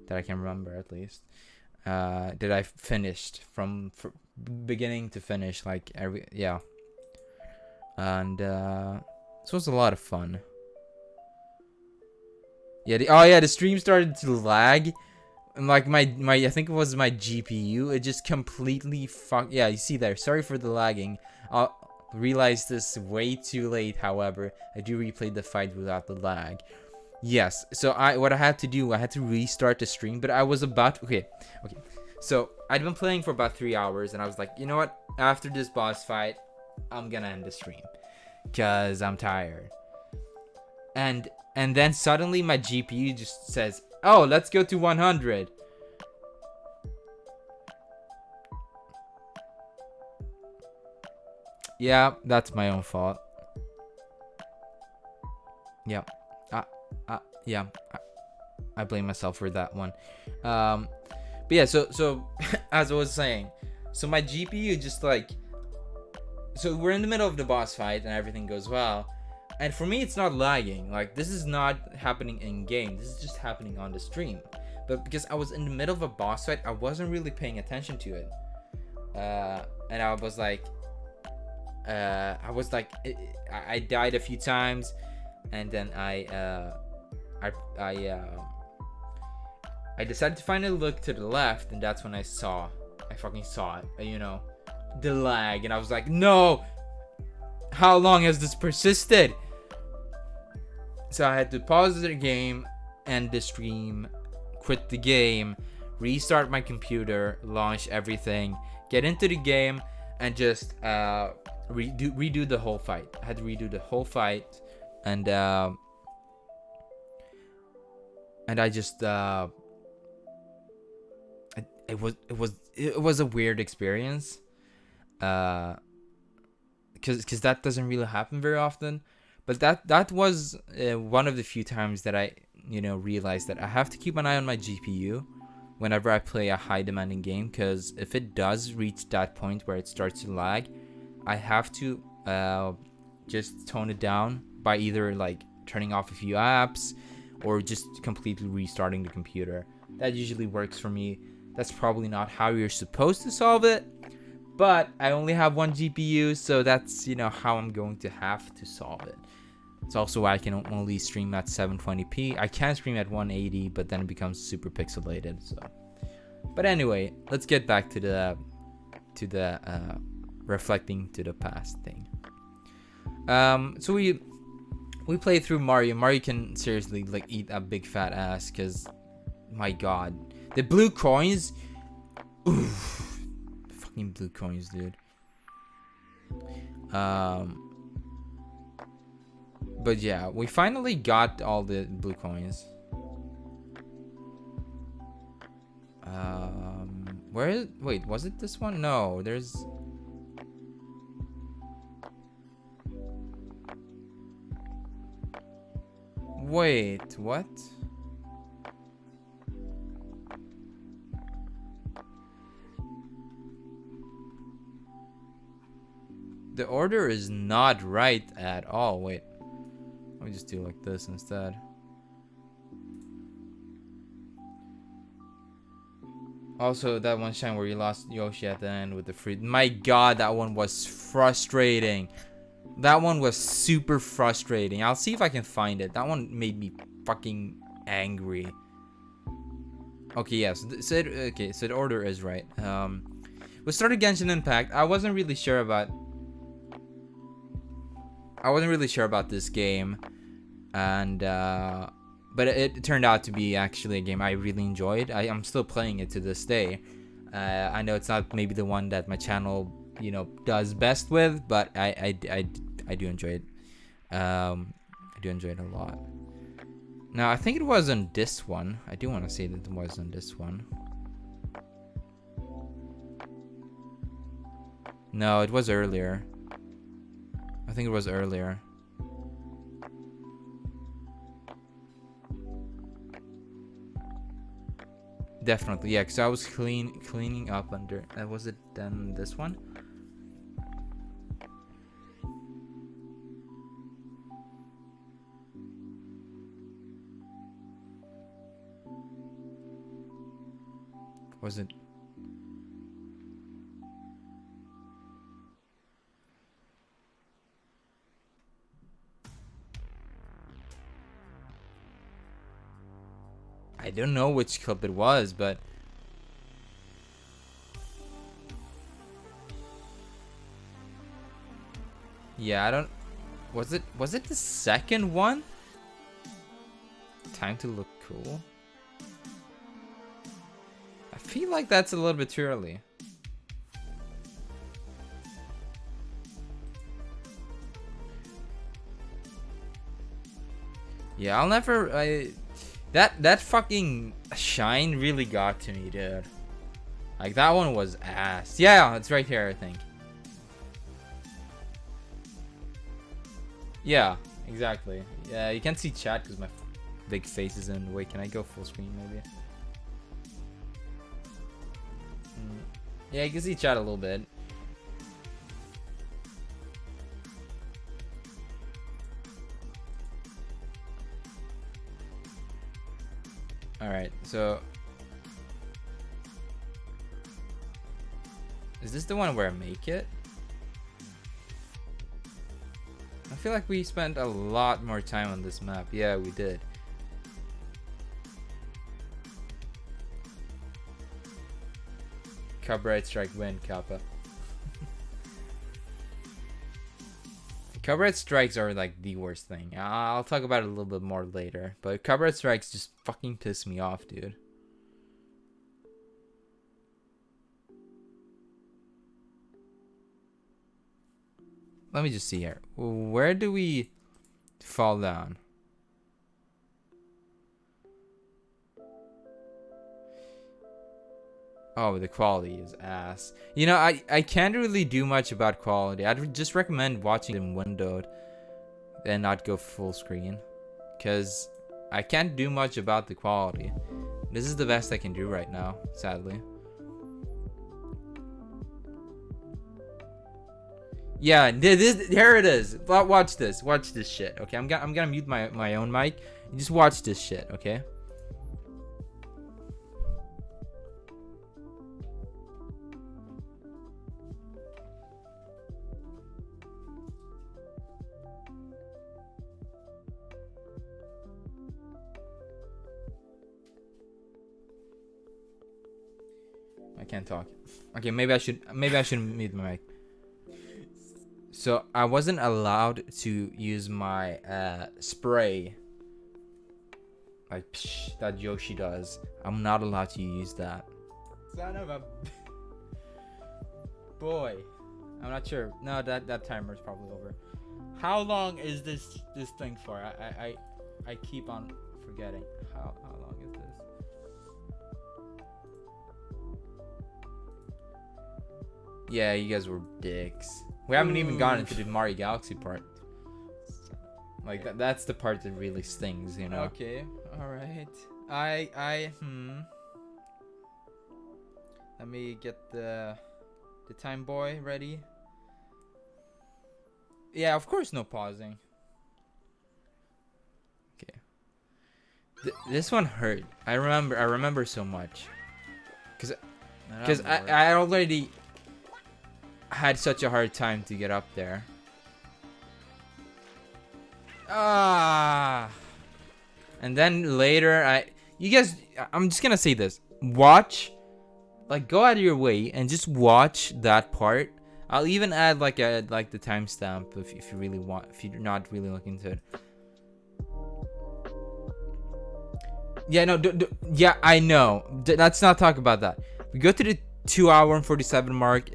that I can remember, at least. That I finished from beginning to finish, like yeah. And this was a lot of fun. Yeah, the stream started to lag, and like my I think it was my GPU. It just completely yeah, you see there. Sorry for the lagging. I realized this way too late. However, I do replay the fight without the lag. Yes. So what I had to do, I had to restart the stream, but I was about okay. So I'd been playing for about 3 hours, and I was like, you know what? After this boss fight, I'm gonna end the stream, cause I'm tired. And then suddenly my GPU just says, oh, let's go to 100. Yeah, that's my own fault. Yeah. Yeah. I blame myself for that one. But yeah, so as I was saying, so my GPU just like, so we're in the middle of the boss fight and everything goes well. And for me, it's not lagging. Like, this is not happening in game. This is just happening on the stream. But because I was in the middle of a boss fight, I wasn't really paying attention to it. And I was like, I died a few times, and then I decided to finally look to the left, and that's when I fucking saw it. You know, the lag, and I was like, no. How long has this persisted? So I had to pause the game, end the stream, quit the game, restart my computer, launch everything, get into the game, and just redo the whole fight. I had to redo the whole fight, and I just it was a weird experience, because that doesn't really happen very often. But that was one of the few times that I realized that I have to keep an eye on my GPU whenever I play a high demanding game, because if it does reach that point where it starts to lag, I have to just tone it down by either like turning off a few apps or just completely restarting the computer. That usually works for me. That's probably not how you're supposed to solve it, but I only have one GPU, so that's how I'm going to have to solve it. It's also why I can only stream at 720p. I can stream at 180, but then it becomes super pixelated. So, but anyway, let's get back to the reflecting to the past thing. So we played through Mario. Mario can seriously like eat a big fat ass, because my god, the blue coins. Oof, fucking blue coins, dude. But yeah, we finally got all the blue coins. Wait, was it this one? No, there's... Wait, what? The order is not right at all. Wait. Let me just do like this instead. Also, that one shine where you lost Yoshi at the end with the fruit. My god, that one was frustrating. That one was super frustrating. I'll see if I can find it. That one made me fucking angry. Okay, yes. So the order is right. We started Genshin Impact. I wasn't really sure about this game, and but it turned out to be actually a game I really enjoyed. I'm still playing it to this day. I know it's not maybe the one that my channel does best with, but I do enjoy it. I do enjoy it a lot. Now I think it was on this one. I do want to say that it was on this one. No, it was earlier. I think it was earlier. Definitely, yeah, because I was cleaning up under... was it then this one? Was it... I don't know which clip it was, but... Yeah, I don't... Was it the second one? Time to look cool? I feel like that's a little bit too early. Yeah, I'll never... That fucking shine really got to me, dude. Like, that one was ass. Yeah, it's right here, I think. Yeah, exactly. Yeah, you can't see chat because my big face is in the way. Can I go full screen, maybe? Yeah, you can see chat a little bit. Alright, so... Is this the one where I make it? I feel like we spent a lot more time on this map. Yeah, we did. Copyright strike win, Kappa. Copyright strikes are like the worst thing. I'll talk about it a little bit more later. But copyright strikes just fucking piss me off, dude. let me just see here. Where do we fall down? Oh, the quality is ass. You know, I can't really do much about quality. I'd just recommend watching them windowed and not go full screen, because I can't do much about the quality. This is the best I can do right now, sadly. Yeah, here it is. Watch this. Watch this shit. Okay, I'm gonna mute my own mic. You just watch this shit, okay? I can't talk. Okay, maybe I should mute my mic. So I wasn't allowed to use my spray, like that Yoshi does. I'm not allowed to use that. Son of a boy. I'm not sure. No, that timer is probably over. How long is this thing for? I keep on forgetting. How long is this? Yeah, you guys were dicks. We haven't even gotten into the Mario Galaxy part. Like that's the part that really stings, you know. Okay, all right. Let me get the time boy ready. Yeah, of course, no pausing. Okay. This one hurt. I remember so much. Cause I already had such a hard time to get up there. And then later you guys, I'm just gonna say this. Watch, like, go out of your way and just watch that part. I'll even add like the timestamp if you really want, if you're not really looking to it. Yeah, no, yeah, I know. Let's not talk about that. We go to the 2 hour and 47 mark,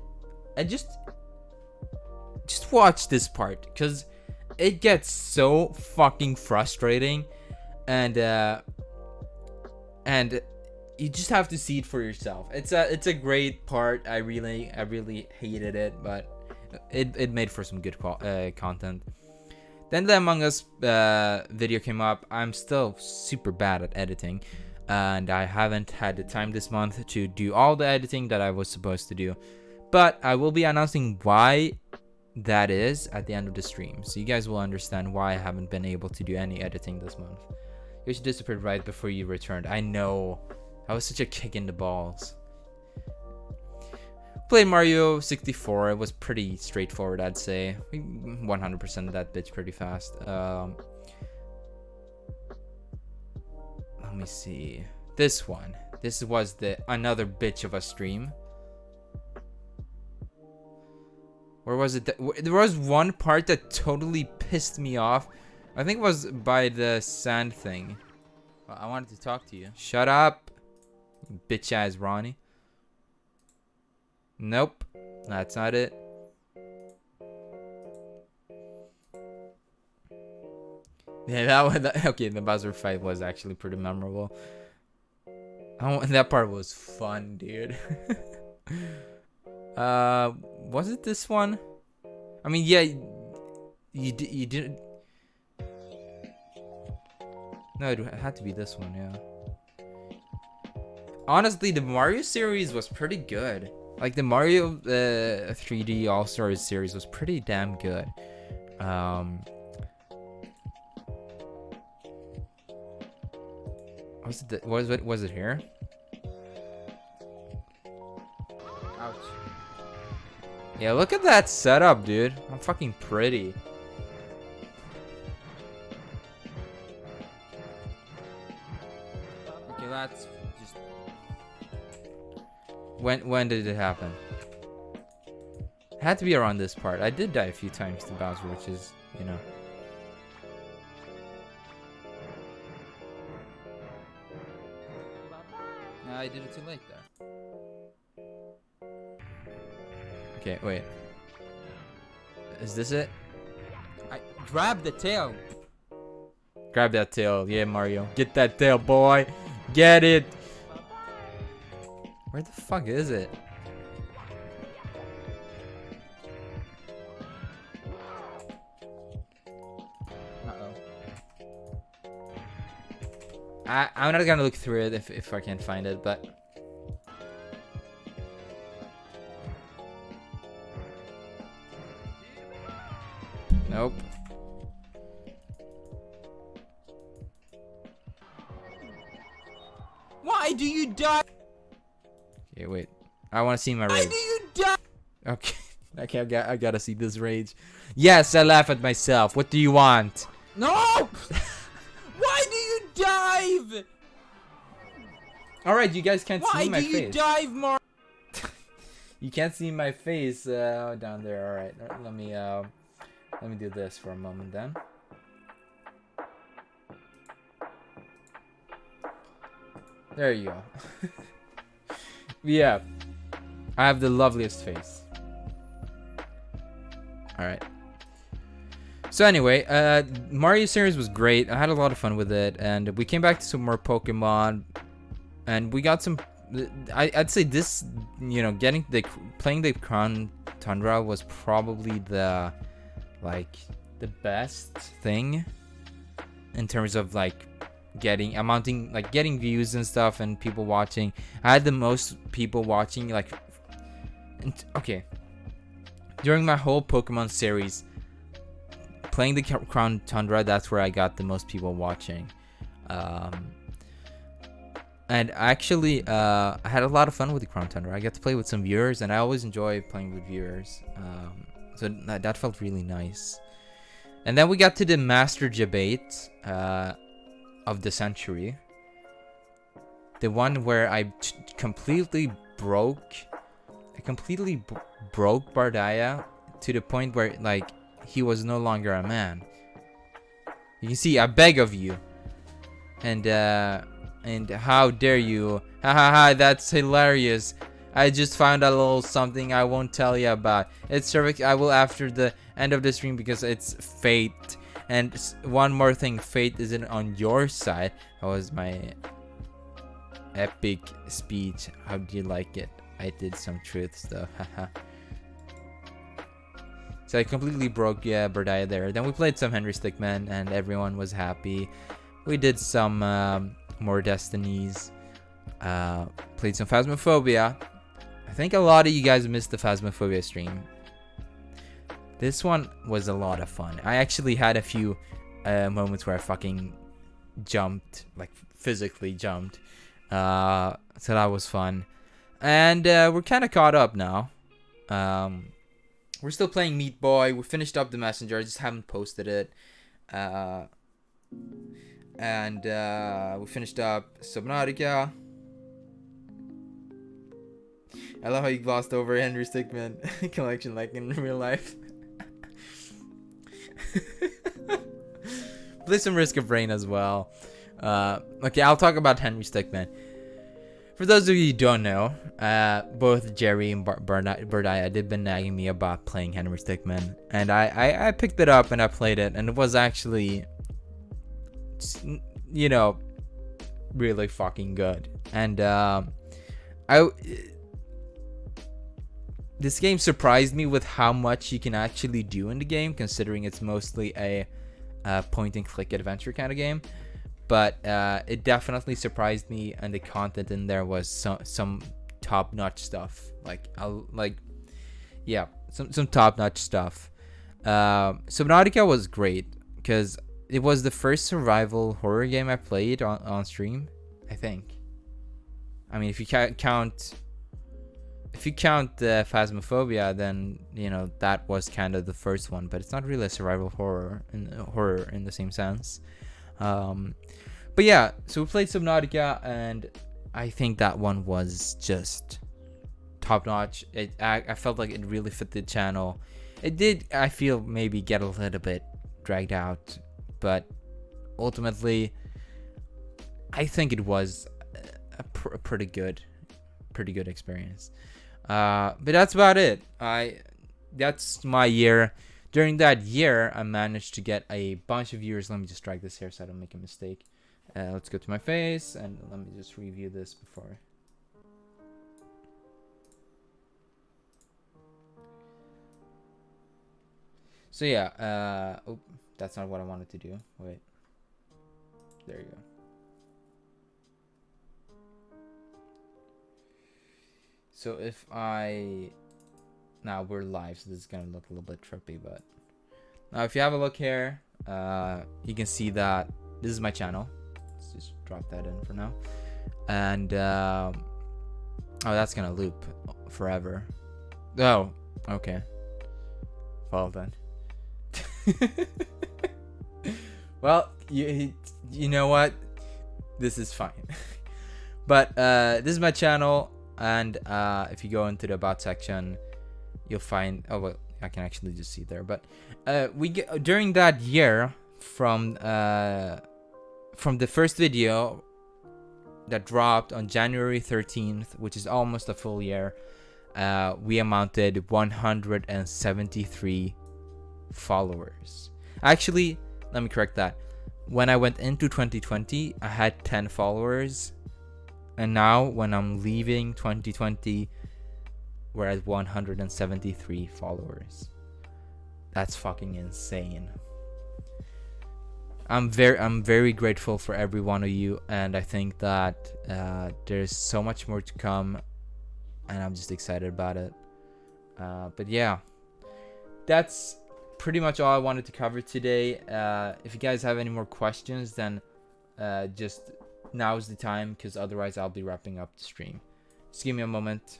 and just watch this part, because it gets so fucking frustrating, and you just have to see it for yourself. It's a great part. I really hated it, but it made for some good content. Then the Among Us video came up. I'm still super bad at editing, and I haven't had the time this month to do all the editing that I was supposed to do. But I will be announcing why that is at the end of the stream, so you guys will understand why I haven't been able to do any editing this month. You should disappeared right before you returned. I know. That was such a kick in the balls. Played Mario 64. It was pretty straightforward, I'd say. 100% that bitch pretty fast. Let me see. This one. This was another bitch of a stream. Where was it? There was one part that totally pissed me off. I think it was by the sand thing. I wanted to talk to you. Shut up, bitch ass Ronnie. Nope, that's not it. Yeah, okay, the Bowser fight was actually pretty memorable. That part was fun, dude. Was it this one? I mean, yeah, you didn't. No, it had to be this one, yeah. Honestly, the Mario series was pretty good. Like, the Mario 3D All-Stars series was pretty damn good. Was it here? Ouch. Yeah, look at that setup, dude. I'm fucking pretty. Okay, that's just... When did it happen? It had to be around this part. I did die a few times to Bowser, which is, you know. I did it too late there. Okay, wait. Is this it? I grab the tail. Grab that tail. Yeah, Mario. Get that tail, boy. Get it. Where the fuck is it? I'm not gonna look through it if I can't find it, but nope. Why do you die? Okay, wait. I want to see my Why rage. do you die? Okay. I gotta see this rage. Yes, I laugh at myself. What do you want? No! Why do you dive? Alright, you guys can't Why see my do you face. dive, Mar? You can't see my face down there. Alright, let me do this for a moment then. There you go. Yeah. I have the loveliest face. Alright. So anyway, Mario series was great. I had a lot of fun with it, and we came back to some more Pokemon, and we got some. I'd say this, you know, playing the Crown Tundra was probably the best thing in terms of getting views and stuff and people watching. I had the most people watching okay. During my whole Pokemon series, playing the Crown Tundra, that's where I got the most people watching. And actually, I had a lot of fun with the Crown Tundra. I got to play with some viewers, and I always enjoy playing with viewers. So that felt really nice. And then we got to the Master Debate of the century. The one where I completely broke Bardaya to the point where he was no longer a man. You can see, I beg of you. And how dare you? Ha ha ha, that's hilarious. I just found a little something I won't tell you about. It's perfect. I will after the end of the stream because it's fate. And one more thing, fate isn't on your side. That was my epic speech. How do you like it? I did some truths though. Haha. So I completely broke Bardaya there. Then we played some Henry Stickmin and everyone was happy. We did some more Destinies. Played some Phasmophobia. I think a lot of you guys missed the Phasmophobia stream. This one was a lot of fun. I actually had a few moments where I fucking jumped, physically jumped. So that was fun. And we're kind of caught up now. We're still playing Meat Boy. We finished up the Messenger. I just haven't posted it. And we finished up Subnautica. I love how you glossed over Henry Stickmin collection like in real life. Play some Risk of Rain as well. Okay, I'll talk about Henry Stickmin. For those of you who don't know, both Jerry and Bardaya did been nagging me about playing Henry Stickmin, and I picked it up and I played it, and it was actually, you know, really fucking good. And this game surprised me with how much you can actually do in the game, considering it's mostly a point and click adventure kind of game. But it definitely surprised me, and the content in there was some top-notch stuff. Some top-notch stuff. Subnautica was great because it was the first survival horror game I played on stream, I think. I mean, if you count the Phasmophobia, then you know that was kind of the first one, but it's not really a survival horror in the same sense. But yeah, so we played Subnautica, and I think that one was just top notch. I felt like it really fit the channel. It did, I feel, maybe get a little bit dragged out, but ultimately, I think it was a pretty good experience. But that's about it. That's my year during that year, I managed to get a bunch of viewers. Let me just drag this here so I don't make a mistake. Let's go to my face and let me just review this before. So yeah, oh, that's not what I wanted to do. Wait, there you go. So if I, now we're live, so this is gonna look a little bit trippy, but now if you have a look here, you can see that this is my channel. Let's just drop that in for now. And oh, that's gonna loop forever. Oh, okay. Well then. Well, you know what? This is fine. But this is my channel, and if you go into the about section, you'll find. Oh well, I can actually just see there. But we get during that year from the first video that dropped on January 13th, which is almost a full year, we amounted 173 followers. Actually, let me correct that. When I went into 2020, I had 10 followers, and now when I'm leaving 2020, we're at 173 followers. That's fucking insane. I'm very grateful for every one of you, and I think that there's so much more to come, and I'm just excited about it. But yeah, that's pretty much all I wanted to cover today. If you guys have any more questions, then just now's the time, because otherwise I'll be wrapping up the stream. Just give me a moment.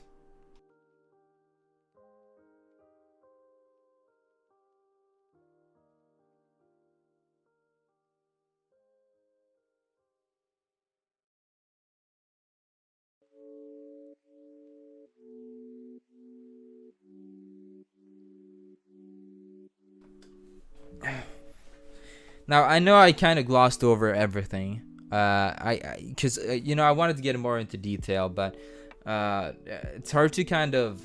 Now I know I kind of glossed over everything. Because you know, I wanted to get more into detail, but it's hard to kind of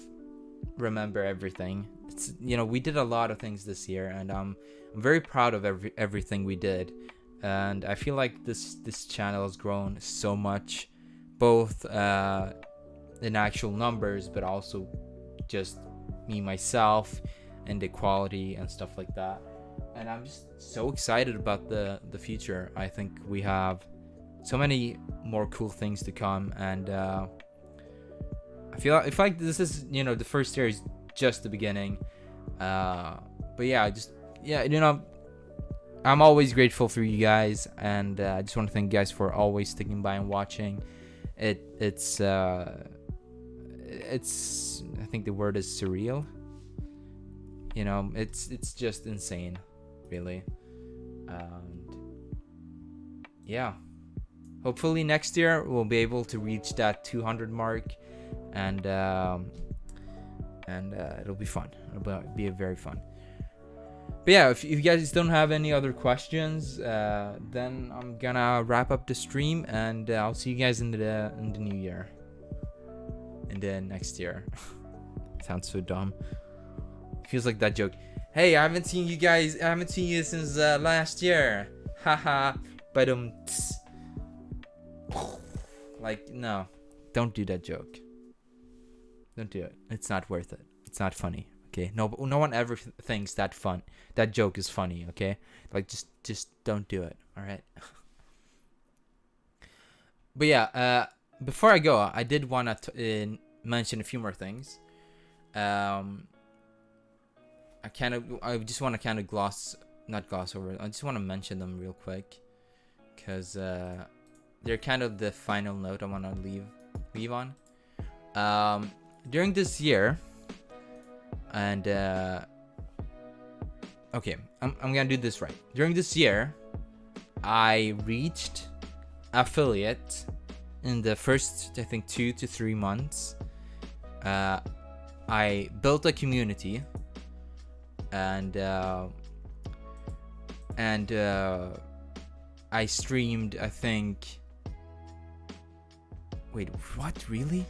remember everything. It's, you know, we did a lot of things this year, and I'm very proud of everything we did. And I feel like this channel has grown so much, both in actual numbers, but also just me myself and the quality and stuff like that. And I'm just so excited about the future. I think we have so many more cool things to come, and I feel like this is, you know, the first year is just the beginning. But yeah, you know, I'm always grateful for you guys, and I just want to thank you guys for always sticking by and watching. It's I think the word is surreal. You know, it's just insane, really. And yeah, hopefully next year we'll be able to reach that 200 mark, and it'll be fun. It'll be very fun. But yeah, if you guys don't have any other questions, then I'm gonna wrap up the stream, and I'll see you guys in the new year, and then next year. Sounds so dumb. Feels like that joke. Hey, I haven't seen you since last year. Haha. But like, no, don't do that joke. Don't do it. It's not worth it. It's not funny. Okay. No one ever thinks that joke is funny. Okay. Like, just don't do it. All right. But yeah. Before I go, I did wanna mention a few more things. I just want to kind of not gloss over. I just want to mention them real quick, because they're kind of the final note I want to leave on. During this year, and okay, I'm gonna do this right. During this year, I reached affiliate in the first, I think, 2 to 3 months. I built a community. And I streamed, I think. Wait, what? Really?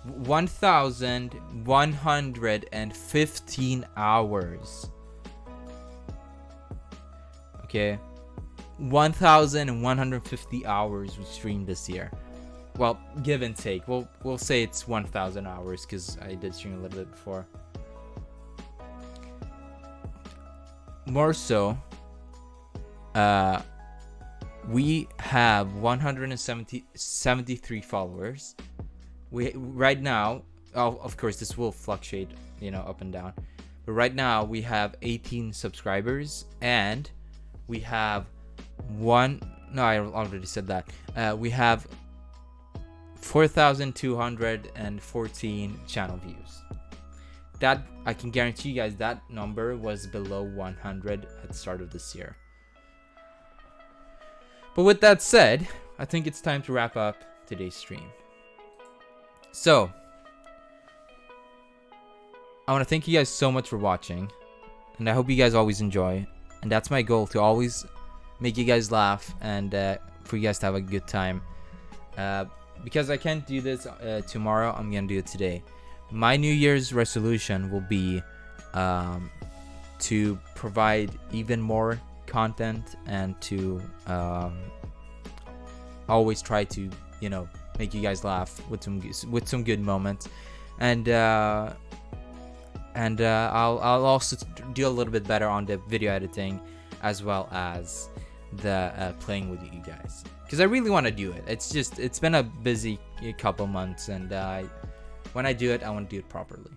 1,115 hours. Okay, 1,150 hours we streamed this year. Well, give and take. We'll say it's 1,000 hours because I did stream a little bit before. More so, we have 173 followers. We right now, of course, this will fluctuate, up and down. But right now we have 18 subscribers, and we have I already said that. We have 4,214 channel views. That, I can guarantee you guys, that number was below 100 at the start of this year. But with that said, I think it's time to wrap up today's stream. So, I want to thank you guys so much for watching, and I hope you guys always enjoy. And that's my goal, to always make you guys laugh and for you guys to have a good time. Because I can't do this tomorrow, I'm gonna do it today. My New Year's resolution will be to provide even more content and to always try to make you guys laugh with some good moments, and I'll also do a little bit better on the video editing as well as the playing with you guys, because I really want to do it. It's been a busy couple months, and when I do it, I want to do it properly.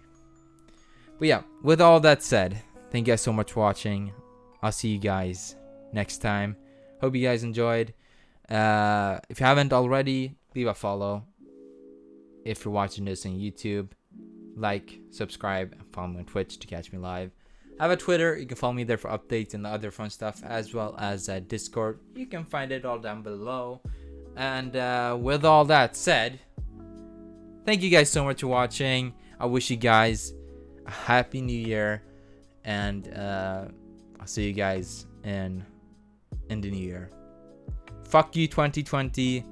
But yeah, with all that said, thank you guys so much for watching. I'll see you guys next time. Hope you guys enjoyed. If you haven't already, leave a follow. If you're watching this on YouTube, like, subscribe, and follow me on Twitch to catch me live. I have a Twitter. You can follow me there for updates and the other fun stuff, as well as Discord. You can find it all down below. And with all that said, thank you guys so much for watching. I wish you guys a happy new year, and I'll see you guys in the new year. Fuck you 2020.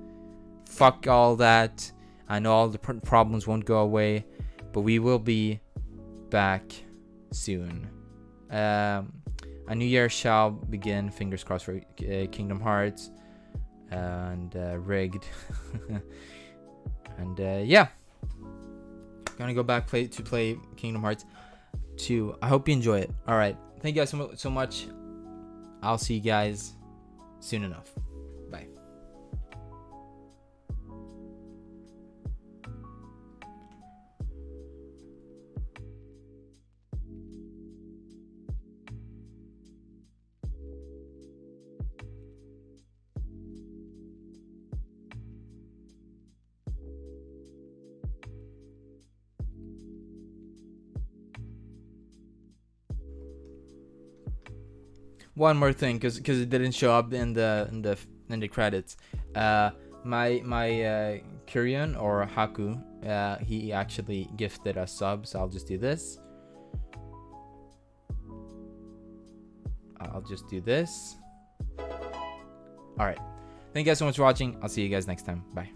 Fuck all that. I know all the problems won't go away, but we will be back soon. A new year shall begin. Fingers crossed for Kingdom Hearts and Rigged. And yeah, gonna go back to play Kingdom Hearts 2. I hope you enjoy it. All right, thank you guys so much. I'll see you guys soon enough. Bye. One more thing, because it didn't show up in the credits. My Kyrian or Haku, he actually gifted a sub, so I'll just do this. All right, thank you guys so much for watching. I'll see you guys next time. Bye.